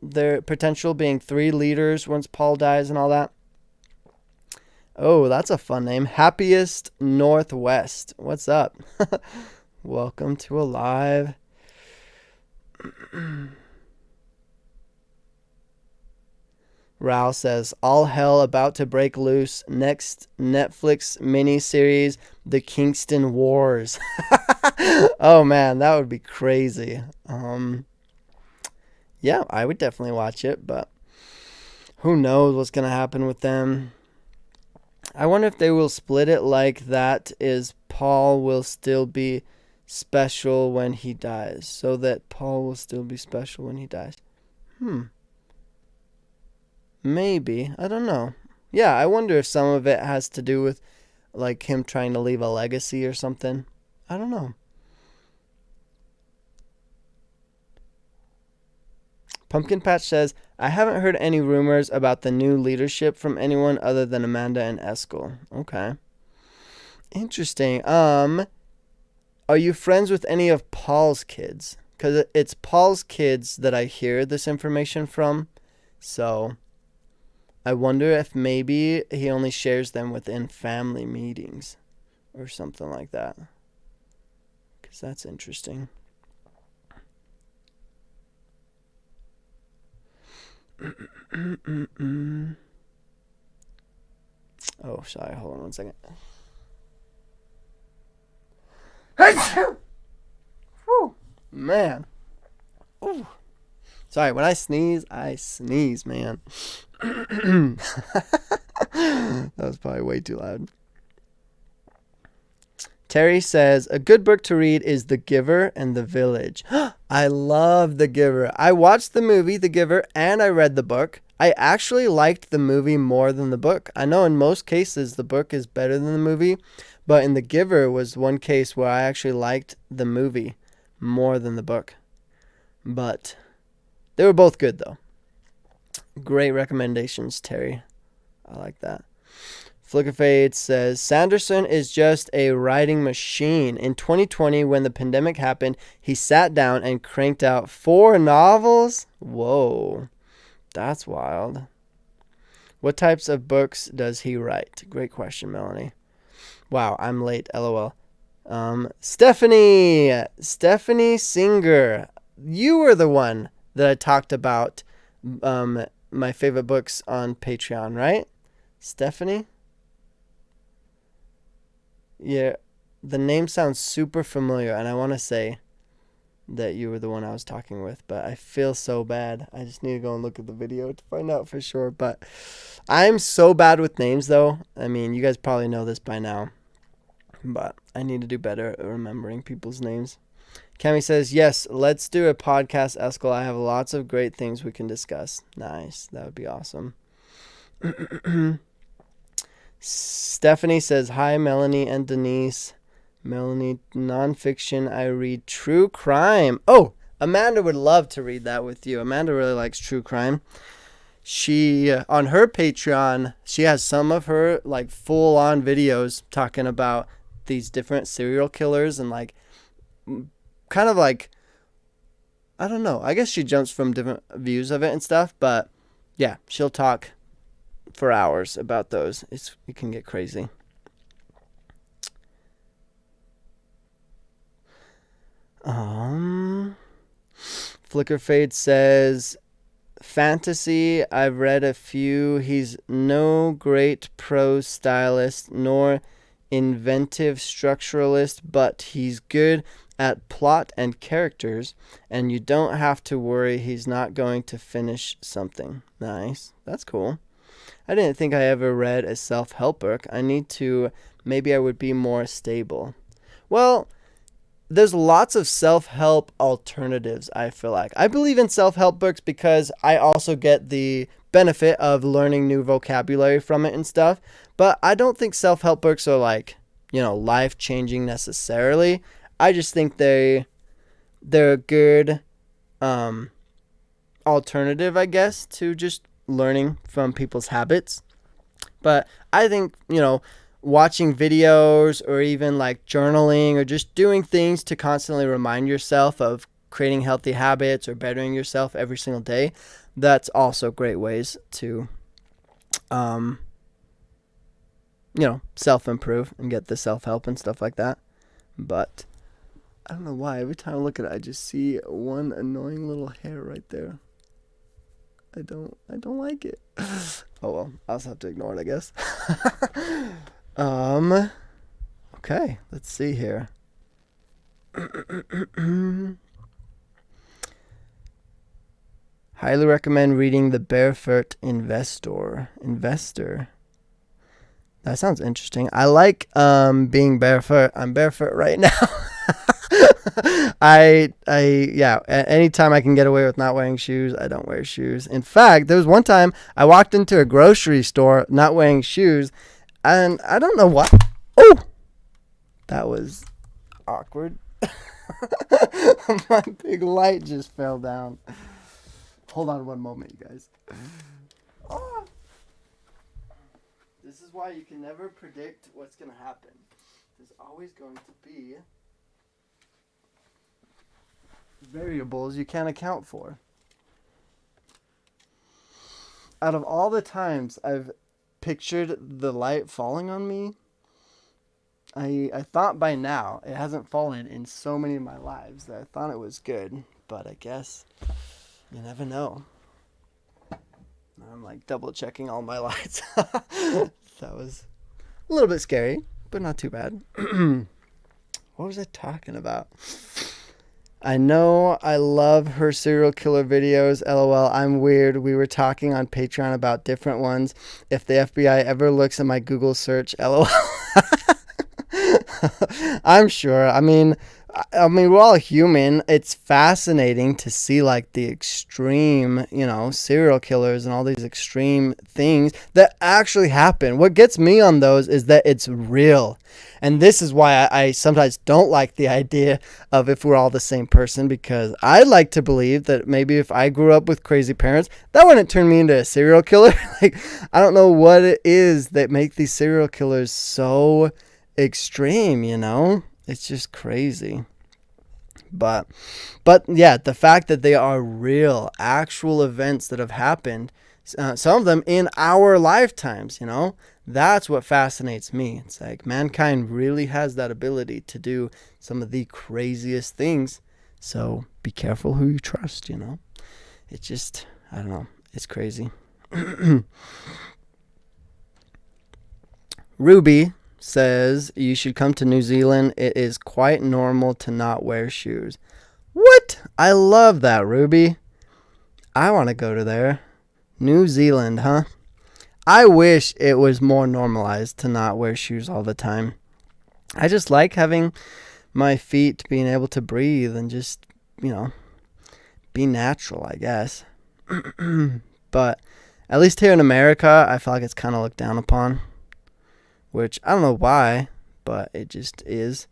their potential being 3 leaders once Paul dies and all that? Oh, that's a fun name. Happiest Northwest. What's up? Welcome to Alive. Raul says, all hell about to break loose. Next Netflix miniseries, The Kingston Wars. Oh man, that would be crazy. Yeah, I would definitely watch it, but who knows what's going to happen with them. I wonder if they will split it like that is Paul will still be special when he dies. So that Paul will still be special when he dies. Maybe. I don't know. Yeah, I wonder if some of it has to do with like him trying to leave a legacy or something. I don't know. Pumpkin Patch says, I haven't heard any rumors about the new leadership from anyone other than Amanda and Eskel. Okay. Interesting. Are you friends with any of Paul's kids? Because it's Paul's kids that I hear this information from. So I wonder if maybe he only shares them within family meetings or something like that. Because that's interesting. Oh, sorry. Hold on one second. Whew, man. Ooh. Sorry, when I sneeze, man. That was probably way too loud. Terry says, a good book to read is The Giver and The Village. I love The Giver. I watched the movie The Giver and I read the book. I actually liked the movie more than the book. I know in most cases the book is better than the movie, but in The Giver was one case where I actually liked the movie more than the book. But they were both good though. Great recommendations, Terry. I like that. Flickerfade says, Sanderson is just a writing machine. In 2020, when the pandemic happened, he sat down and cranked out 4 novels? Whoa, that's wild. What types of books does he write? Great question, Melanie. Wow, I'm late, LOL. Stephanie Singer. You were the one that I talked about my favorite books on Patreon, right? Stephanie? Yeah, the name sounds super familiar, and I want to say that you were the one I was talking with, but I feel so bad. I just need to go and look at the video to find out for sure, but I'm so bad with names, though. I mean, you guys probably know this by now, but I need to do better at remembering people's names. Cami says, yes, let's do a podcast, Eskel. I have lots of great things we can discuss. Nice. That would be awesome. Stephanie says, hi, Melanie and Denise. Melanie, nonfiction. I read true crime. Oh, Amanda would love to read that with you. Amanda really likes true crime. She, on her Patreon, she has some of her like full-on videos talking about these different serial killers and like kind of like, I don't know. I guess she jumps from different views of it and stuff, but yeah, she'll talk for hours about those. It can get crazy. Flickerfade says, fantasy, I've read a few. He's no great prose stylist nor inventive structuralist, but he's good at plot and characters, and you don't have to worry he's not going to finish something. Nice. That's cool. I didn't think I ever read a self-help book. Maybe I would be more stable. Well, there's lots of self-help alternatives, I feel like. I believe in self-help books because I also get the benefit of learning new vocabulary from it and stuff. But I don't think self-help books are like, life-changing necessarily. I just think they're a good alternative, I guess, to just learning from people's habits. But I think, watching videos or even like journaling or just doing things to constantly remind yourself of creating healthy habits or bettering yourself every single day, that's also great ways to self-improve and get the self-help and stuff like that. But I don't know why every time I look at it I just see one annoying little hair right there. I don't like it. Oh well, I'll just have to ignore it, I guess. Okay, let's see here. Highly recommend reading The Barefoot Investor. That sounds interesting. I like being barefoot. I'm barefoot right now. Anytime I can get away with not wearing shoes, I don't wear shoes. In fact, there was one time I walked into a grocery store not wearing shoes, and I don't know why. Oh, that was awkward. My big light just fell down. Hold on one moment, you guys. Oh. This is why you can never predict what's going to happen. There's always going to be variables you can't account for. Out of all the times I've pictured the light falling on me, I thought by now it hasn't fallen in so many of my lives that I thought it was good, but I guess you never know. I'm like double checking all my lights. That was a little bit scary, but not too bad. What was I talking about? I know I love her serial killer videos. LOL, I'm weird. We were talking on Patreon about different ones. If the FBI ever looks at my Google search, LOL. I'm sure. I mean, we're all human. It's fascinating to see like the extreme, serial killers and all these extreme things that actually happen. What gets me on those is that it's real. And this is why I sometimes don't like the idea of if we're all the same person, because I like to believe that maybe if I grew up with crazy parents, that wouldn't turn me into a serial killer. Like, I don't know what it is that make these serial killers so extreme, It's just crazy. But yeah, the fact that they are real, actual events that have happened, some of them in our lifetimes, that's what fascinates me. It's like mankind really has that ability to do some of the craziest things. So be careful who you trust, It's just, I don't know, it's crazy. Ruby says you should come to New Zealand. It is quite normal to not wear shoes. What? I love that, Ruby. I want to go to there. New Zealand, huh? I wish it was more normalized to not wear shoes all the time. I just like having my feet being able to breathe and just, be natural, I guess. But at least here in America, I feel like it's kind of looked down upon. Which, I don't know why, but it just is.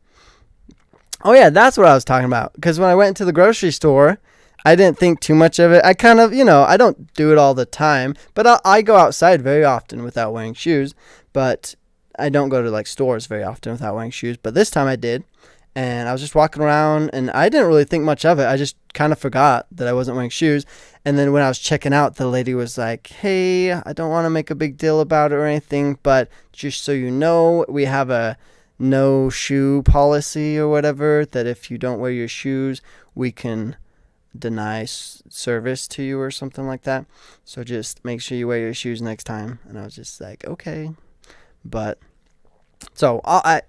Oh, yeah, that's what I was talking about. Because when I went to the grocery store, I didn't think too much of it. I kind of, I don't do it all the time. But I go outside very often without wearing shoes. But I don't go to, like, stores very often without wearing shoes. But this time I did. And I was just walking around, and I didn't really think much of it. I just kind of forgot that I wasn't wearing shoes. And then when I was checking out, the lady was like, hey, I don't want to make a big deal about it or anything, but just so you know, we have a no shoe policy or whatever, that if you don't wear your shoes, we can deny service to you or something like that. So just make sure you wear your shoes next time. And I was just like, okay. But so I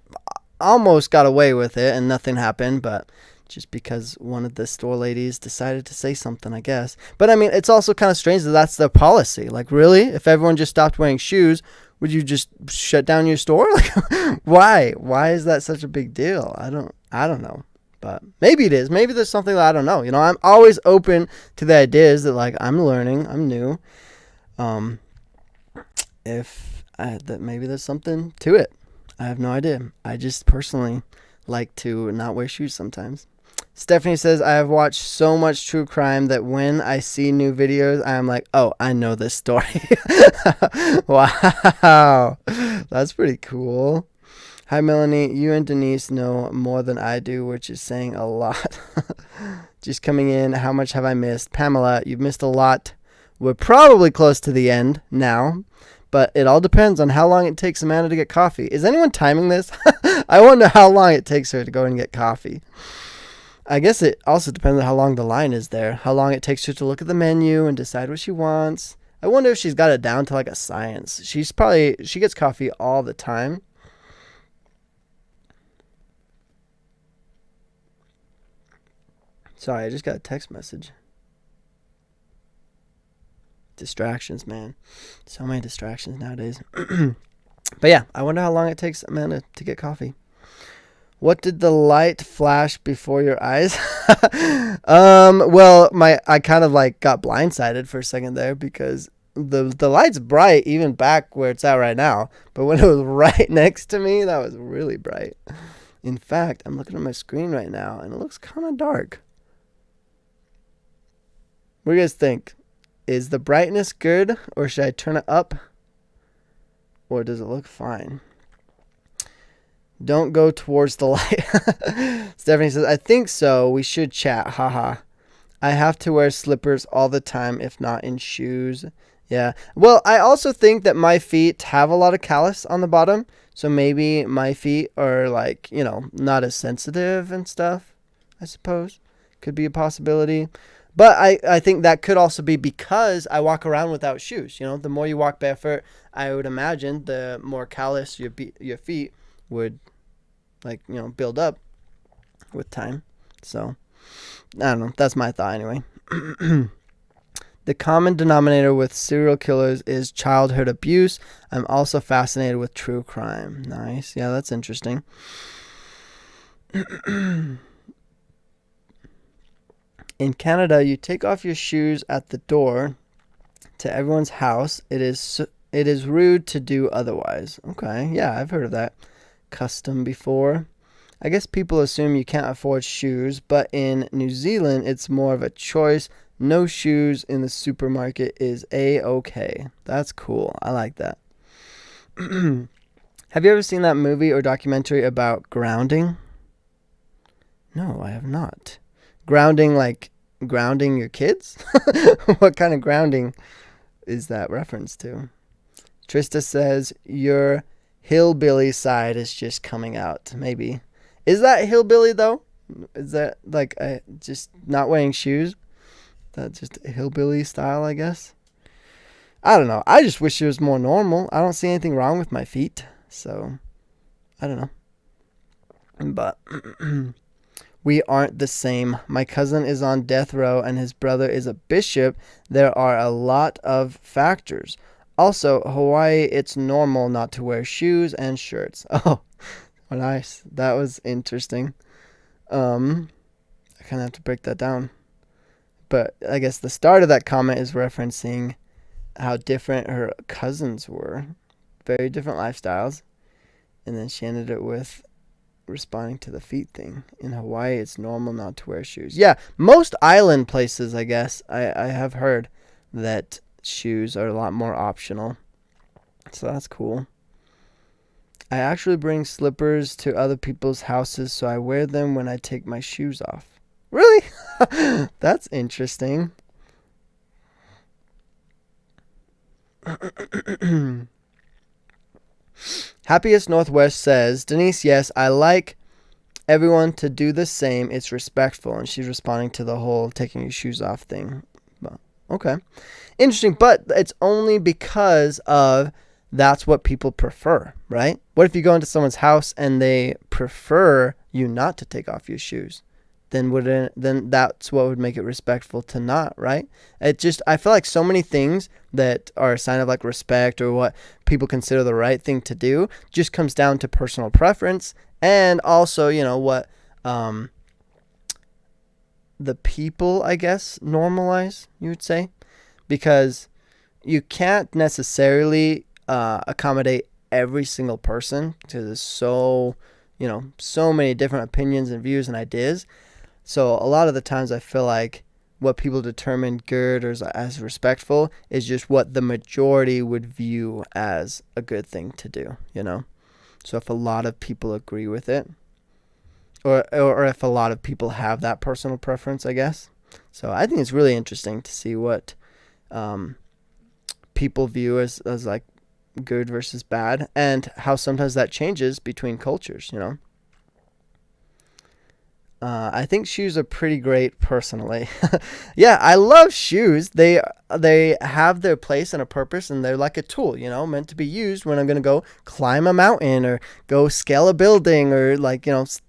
almost got away with it and nothing happened, but just because one of the store ladies decided to say something, I guess. But I mean, it's also kind of strange that that's their policy. Like, really? If everyone just stopped wearing shoes, would you just shut down your store? Like, why? Why is that such a big deal? I don't know. But maybe it is. Maybe there's something that I don't know. I'm always open to the ideas that, like, I'm learning, I'm new. That maybe there's something to it. I have no idea. I just personally like to not wear shoes sometimes. Stephanie says, I have watched so much true crime that when I see new videos, I'm like, oh, I know this story. Wow. That's pretty cool. Hi, Melanie. You and Denise know more than I do, which is saying a lot. Just coming in. How much have I missed? Pamela, you've missed a lot. We're probably close to the end now. But it all depends on how long it takes Amanda to get coffee. Is anyone timing this? I wonder how long it takes her to go and get coffee. I guess it also depends on how long the line is there. How long it takes her to look at the menu and decide what she wants. I wonder if she's got it down to like a science. She gets coffee all the time. Sorry, I just got a text message. Distractions, man. So many distractions nowadays. But yeah, I wonder how long it takes Amanda to get coffee. What did the light flash before your eyes? Well, I kind of like got blindsided for a second there because the light's bright even back where it's at right now. But when it was right next to me, that was really bright. In fact, I'm looking at my screen right now and it looks kind of dark. What do you guys think? Is the brightness good, or should I turn it up? Or does it look fine? Don't go towards the light. Stephanie says, I think so. We should chat. Haha. I have to wear slippers all the time, if not in shoes. Yeah. Well, I also think that my feet have a lot of callus on the bottom. So maybe my feet are like, not as sensitive and stuff, I suppose. Could be a possibility. But I think that could also be because I walk around without shoes. The more you walk barefoot, I would imagine the more callous your feet would, build up with time. So, I don't know. That's my thought anyway. The common denominator with serial killers is childhood abuse. I'm also fascinated with true crime. Nice. Yeah, that's interesting. In Canada, you take off your shoes at the door to everyone's house. It is rude to do otherwise. Okay, yeah, I've heard of that custom before. I guess people assume you can't afford shoes, but in New Zealand, it's more of a choice. No shoes in the supermarket is A-okay. That's cool. I like that. Have you ever seen that movie or documentary about grounding? No, I have not. Grounding, like grounding your kids? What kind of grounding is that reference to? Trista says, your hillbilly side is just coming out. Maybe. Is that hillbilly, though? Is that like just not wearing shoes? That's just hillbilly style, I guess. I don't know. I just wish it was more normal. I don't see anything wrong with my feet. So, I don't know. But we aren't the same. My cousin is on death row and his brother is a bishop. There are a lot of factors. Also, Hawaii, it's normal not to wear shoes and shirts. Oh, nice. That was interesting. I kind of have to break that down. But I guess the start of that comment is referencing how different her cousins were. Very different lifestyles. And then she ended it with responding to the feet thing. In Hawaii, it's normal not to wear shoes. Yeah, most island places, I guess, I have heard that shoes are a lot more optional. So that's cool. I actually bring slippers to other people's houses, so I wear them when I take my shoes off. Really? That's interesting. Happiest Northwest says, Denise, yes, I like everyone to do the same. It's respectful. And she's responding to the whole taking your shoes off thing. But, okay. Interesting. But it's only because of that's what people prefer, right? What if you go into someone's house and they prefer you not to take off your shoes? Then that's what would make it respectful to not, right? I feel like so many things that are a sign of like respect or what people consider the right thing to do just comes down to personal preference and also, what the people, I guess, normalize, you would say, because you can't necessarily accommodate every single person because there's so many different opinions and views and ideas. So a lot of the times I feel like what people determine good or as respectful is just what the majority would view as a good thing to do, So if a lot of people agree with it, or if a lot of people have that personal preference, I guess. So I think it's really interesting to see what people view as like good versus bad and how sometimes that changes between cultures, I think shoes are pretty great personally. Yeah, I love shoes. They have their place and a purpose, and they're like a tool, meant to be used when I'm going to go climb a mountain or go scale a building or like, if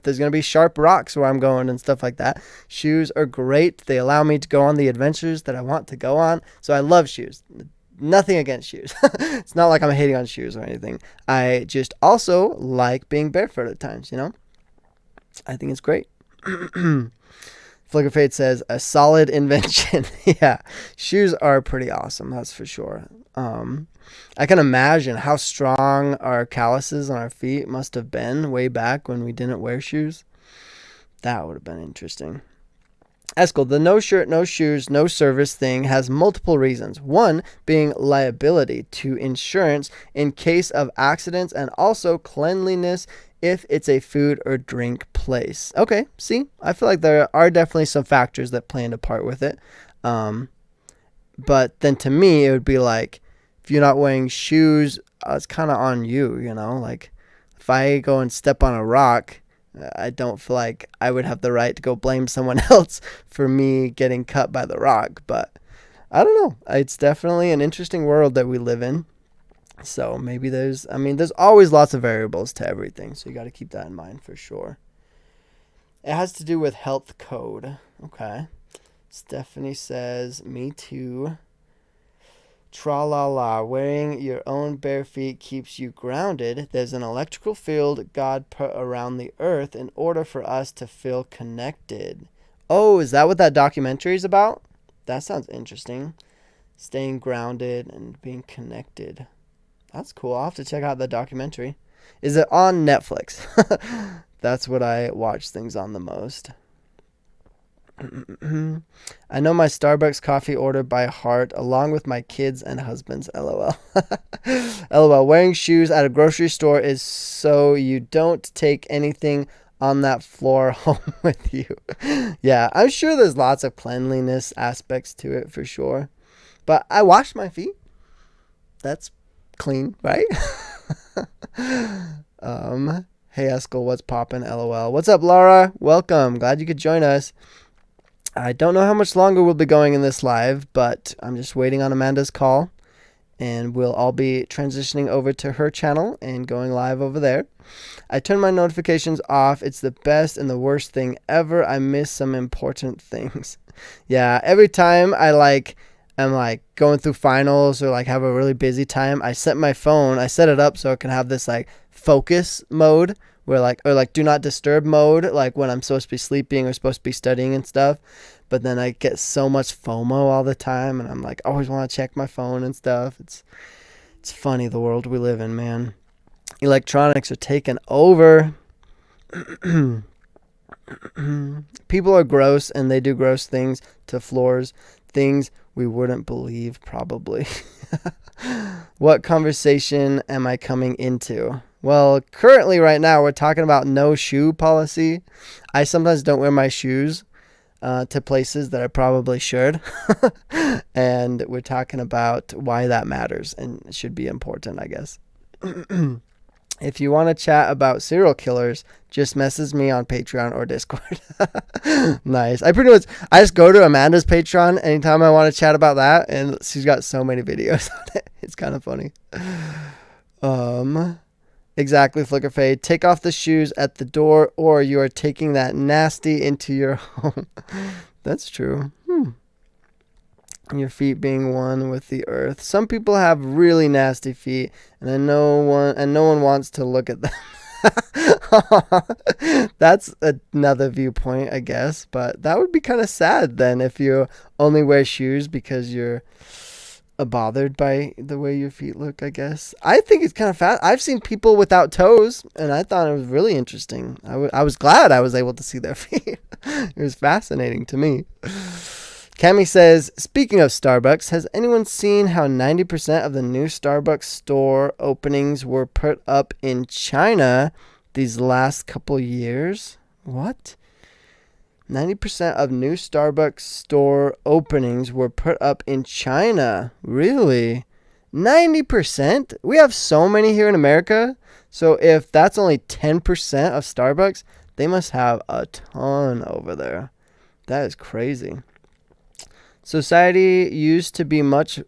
there's going to be sharp rocks where I'm going and stuff like that. Shoes are great. They allow me to go on the adventures that I want to go on. So I love shoes. Nothing against shoes. It's not like I'm hating on shoes or anything. I just also like being barefoot at times, I think it's great. Flicker Fate says, a solid invention. Yeah, shoes are pretty awesome, that's for sure. I can imagine how strong our calluses on our feet must have been way back when we didn't wear shoes. That would have been interesting. Eskel, the no shirt, no shoes, no service thing has multiple reasons. One being liability to insurance in case of accidents and also cleanliness if it's a food or drink place. Okay, see, I feel like there are definitely some factors that play into part with it. But then to me, it would be like, if you're not wearing shoes, it's kind of on you, Like, if I go and step on a rock, I don't feel like I would have the right to go blame someone else for me getting cut by the rock. But I don't know. It's definitely an interesting world that we live in. So maybe there's always lots of variables to everything. So you got to keep that in mind for sure. It has to do with health code. Okay. Stephanie says, me too. Tra la la. Wearing your own bare feet keeps you grounded. There's an electrical field God put around the earth in order for us to feel connected. Oh, is that what that documentary is about? That sounds interesting. Staying grounded and being connected. That's cool. I'll have to check out the documentary. Is it on Netflix? That's what I watch things on the most. I know my Starbucks coffee order by heart, along with my kids and husband's. LOL. LOL. Wearing shoes at a grocery store is so you don't take anything on that floor home with you. Yeah, I'm sure there's lots of cleanliness aspects to it for sure. But I wash my feet. That's clean, right? Hey Eskel, what's poppin'? LOL. What's up, Laura? Welcome. Glad you could join us. I don't know how much longer we'll be going in this live, but I'm just waiting on Amanda's call, and we'll all be transitioning over to her channel and going live over there. I turn my notifications off. It's the best and the worst thing ever. I miss some important things. Yeah, every time I'm going through finals or have a really busy time, I set it up so it can have this focus mode where or do not disturb mode, when I'm supposed to be sleeping or supposed to be studying and stuff. But then I get so much FOMO all the time, and I'm always want to check my phone and stuff. It's funny, the world we live in, man. Electronics are taking over. People are gross, and they do gross things to floors. Things we wouldn't believe, probably. What conversation am I coming into? Well, currently right now we're talking about no shoe policy. I sometimes don't wear my shoes to places that I probably should. And we're talking about why that matters and it should be important, I guess. If you want to chat about serial killers, just message me on Patreon or Discord. Nice. I just go to Amanda's Patreon anytime I want to chat about that, and she's got so many videos on it. It's kind of funny. Exactly, Flickerfade. Take off the shoes at the door, or you are taking that nasty into your home. That's true. Your feet being one with the earth. Some people have really nasty feet, and no one wants to look at them. That's another viewpoint, I guess. But that would be kind of sad then if you only wear shoes because you're bothered by the way your feet look, I guess. I think it's kind of fat. I've seen people without toes, and I thought it was really interesting. I was glad I was able to see their feet. It was fascinating to me. Cami says, speaking of Starbucks, has anyone seen how 90% of the new Starbucks store openings were put up in China these last couple years? What? 90% of new Starbucks store openings were put up in China. Really? 90%? We have so many here in America. So if that's only 10% of Starbucks, they must have a ton over there. That is crazy. Society used to be much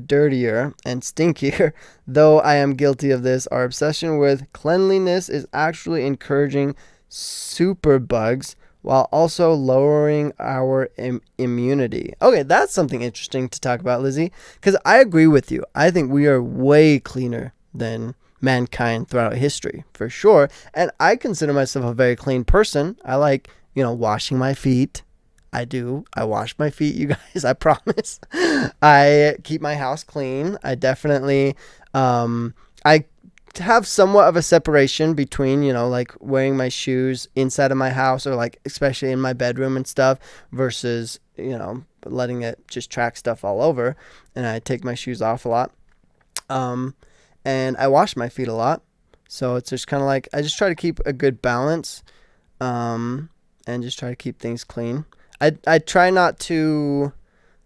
dirtier and stinkier, though I am guilty of this. Our obsession with cleanliness is actually encouraging superbugs while also lowering our immunity. Okay, that's something interesting to talk about, Lizzie, because I agree with you. I think we are way cleaner than mankind throughout history, for sure. And I consider myself a very clean person. I like, washing my feet. I do. I wash my feet, you guys. I promise. I keep my house clean. I definitely, I have somewhat of a separation between, wearing my shoes inside of my house or especially in my bedroom and stuff versus, letting it just track stuff all over. And I take my shoes off a lot. And I wash my feet a lot. So it's just kind of I just try to keep a good balance, and just try to keep things clean. I try not to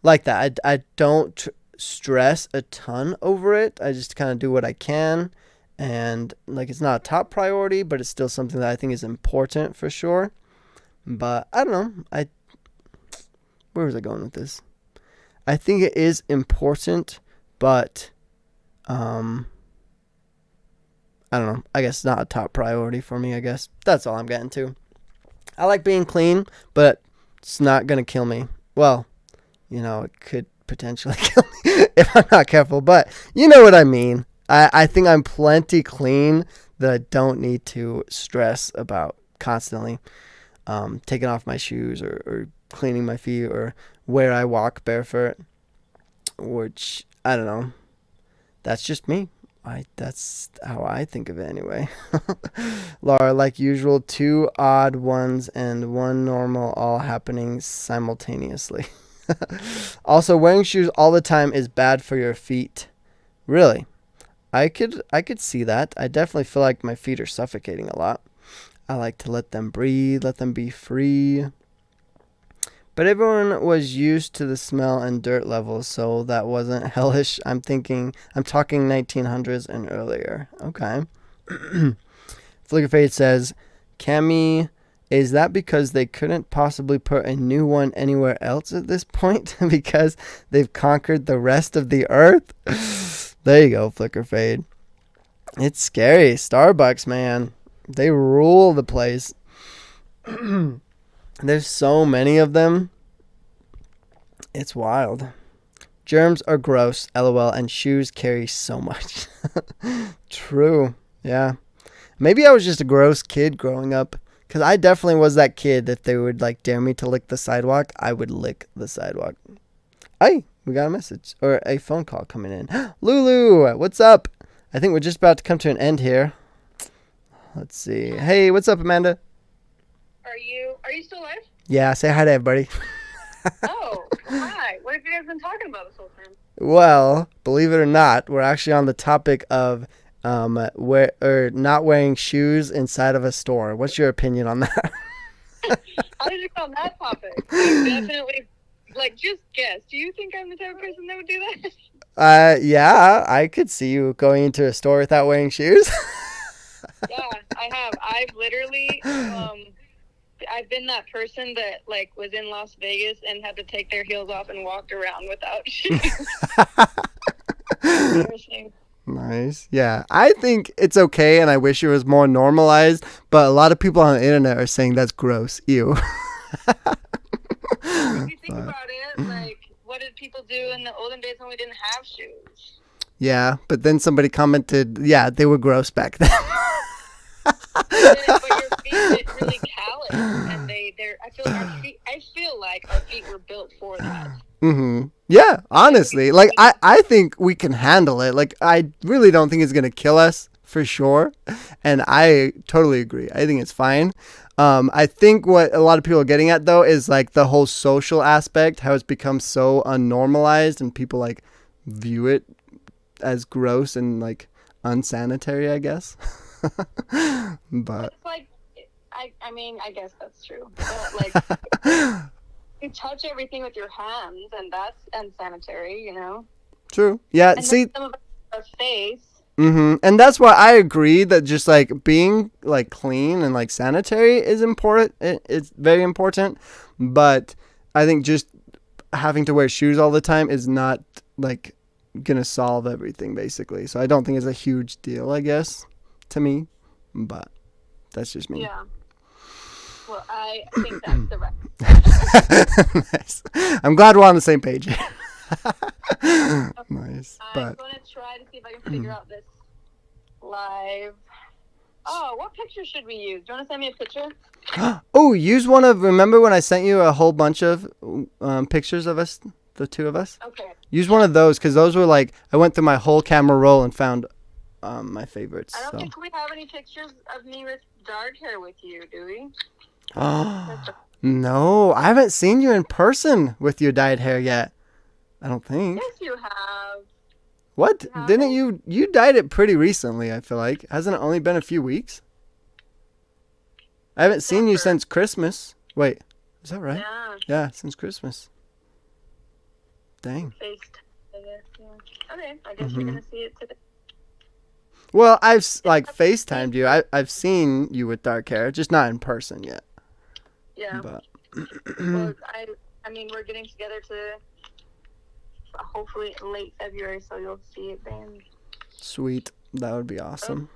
like that. I don't stress a ton over it. I just kind of do what I can. And it's not a top priority, but it's still something that I think is important for sure. But I don't know. Where was I going with this? I think it is important, but I don't know. I guess not a top priority for me, I guess. That's all I'm getting to. I like being clean, but it's not going to kill me. Well, it could potentially kill me if I'm not careful. But you know what I mean. I think I'm plenty clean that I don't need to stress about constantly taking off my shoes or cleaning my feet or where I walk barefoot, which I don't know. That's just me. That's how I think of it anyway. Laura, like usual, 2 odd ones and 1 normal all happening simultaneously. Also, wearing shoes all the time is bad for your feet. Really? I could see that. I definitely feel like my feet are suffocating a lot. I like to let them breathe, let them be free. But everyone was used to the smell and dirt levels, so that wasn't hellish. I'm talking 1900s and earlier. Okay. Flickerfade says, Cammy, is that because they couldn't possibly put a new one anywhere else at this point? Because they've conquered the rest of the earth? There you go, Flickerfade. It's scary. Starbucks, man. They rule the place. There's so many of them. It's wild. Germs are gross, LOL, and shoes carry so much. True. Yeah. Maybe I was just a gross kid growing up. Because I definitely was that kid. If they would like dare me to lick the sidewalk, I would lick the sidewalk. Hey, we got a message. Or a phone call coming in. Lulu, what's up? I think we're just about to come to an end here. Let's see. Hey, what's up, Amanda? Are you still alive? Yeah, say hi to everybody. Oh, hi. What have you guys been talking about this whole time? Well, believe it or not, we're actually on the topic of not wearing shoes inside of a store. What's your opinion on that? How did you get on that topic? I definitely, just guess. Do you think I'm the type of person that would do that? Yeah, I could see you going into a store without wearing shoes. Yeah, I have. I've literally, I've been that person that was in Las Vegas and had to take their heels off and walked around without shoes. Embarrassing. Nice. Yeah, I think it's okay, and I wish it was more normalized. But a lot of people on the internet are saying that's gross. Ew. If you think about it, what did people do in the olden days when we didn't have shoes? Yeah, but then somebody commented, yeah, they were gross back then. But your feet get really callous, and I feel like our feet were built for that. Mm-hmm. Yeah, honestly, I think we can handle it. I really don't think it's gonna kill us for sure, and I totally agree. I think it's fine. I think what a lot of people are getting at though is the whole social aspect, how it's become so unnormalized, and people view it as gross and unsanitary, I guess. But it's I guess that's true. But, you touch everything with your hands, and that's unsanitary, you know? True. Yeah, and see... some of our face. Mm-hmm. And that's why I agree that just being clean and sanitary is important. It's very important. But I think just having to wear shoes all the time is not gonna solve everything, basically. So I don't think it's a huge deal, I guess, to me. But that's just me. Yeah. Well, I think that's the right. Nice. I'm glad we're on the same page. Nice. I'm going to try to see if I can figure out this live. Oh, what picture should we use? Do you want to send me a picture? Oh, use one of... Remember when I sent you a whole bunch of pictures of us, the two of us? Okay. Use one of those, because those were I went through my whole camera roll and found my favorites. I don't think we have any pictures of me with dark hair with you, do we? No, I haven't seen you in person with your dyed hair yet. I don't think. Yes, you have. What? Didn't you dyed it pretty recently, I feel like. Hasn't it only been a few weeks? I haven't seen you since Christmas. Wait, is that right? Yeah. Yeah, since Christmas. Dang. Okay, I guess you're going to see it today. Well, I've FaceTimed you. I've seen you with dark hair, just not in person yet. Yeah. But well, we're getting together to hopefully late February, so you'll see it then. Sweet. That would be awesome.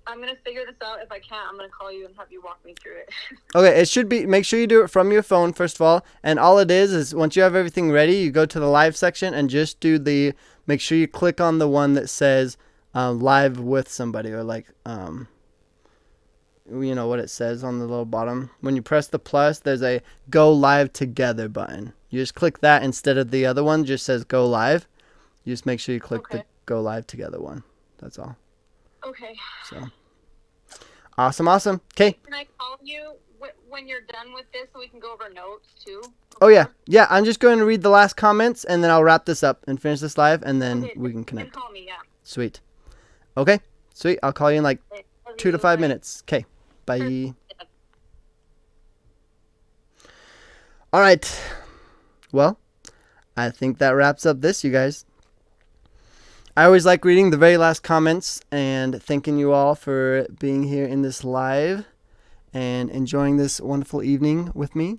I'm gonna figure this out. If I can't, I'm gonna call you and have you walk me through it. Okay, it should be, make sure you do it from your phone first of all. And all it is once you have everything ready, you go to the live section and just do make sure you click on the one that says live with somebody, or like, you know what it says on the little bottom. When you press the plus, there's a go live together button. You just click that instead of the other one, just says go live. You just make sure you click the go live together one. That's all. Okay. So, awesome. Okay. Can I call you when you're done with this so we can go over notes too? Oh, yeah. Yeah, I'm just going to read the last comments, and then I'll wrap this up and finish this live, and then we can connect. You can call me, yeah. Sweet. Okay, sweet. I'll call you in like 2 to 5 minutes. Okay, bye. All right. Well, I think that wraps up this, you guys. I always like reading the very last comments and thanking you all for being here in this live and enjoying this wonderful evening with me.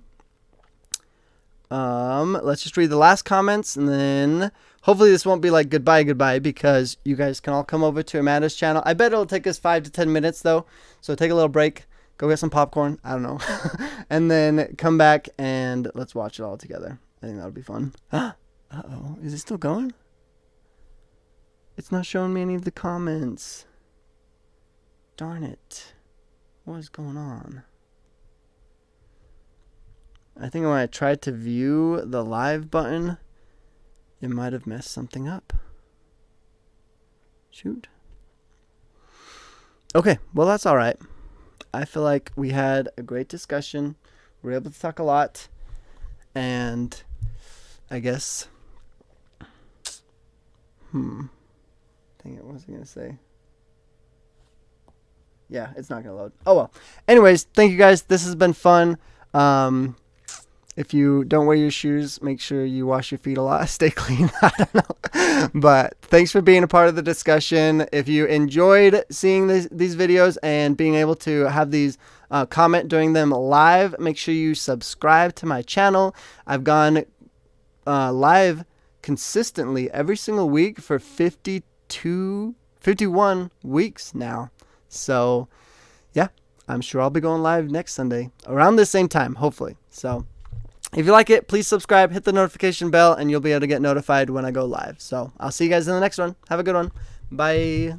Let's just read the last comments, and then hopefully this won't be like goodbye, because you guys can all come over to Amanda's channel. I bet it'll take us 5 to 10 minutes though, so take a little break, go get some popcorn, I don't know, and then come back and let's watch it all together. I think that'll be fun. Uh-oh, is it still going? It's not showing me any of the comments. Darn it. What is going on? I think when I tried to view the live button, it might have messed something up. Shoot. Okay, well that's alright. I feel like we had a great discussion. We were able to talk a lot. And I guess... Dang it, what was I going to say? Yeah, it's not going to load. Oh well. Anyways, thank you guys. This has been fun. If you don't wear your shoes, make sure you wash your feet a lot. Stay clean. I don't know. But thanks for being a part of the discussion. If you enjoyed seeing these videos and being able to have these comment during them live, make sure you subscribe to my channel. I've gone live consistently every single week for 51 weeks now. So yeah, I'm sure I'll be going live next Sunday around the same time, hopefully. So if you like it, please subscribe, hit the notification bell, and you'll be able to get notified when I go live. So I'll see you guys in the next one. Have a good one. Bye.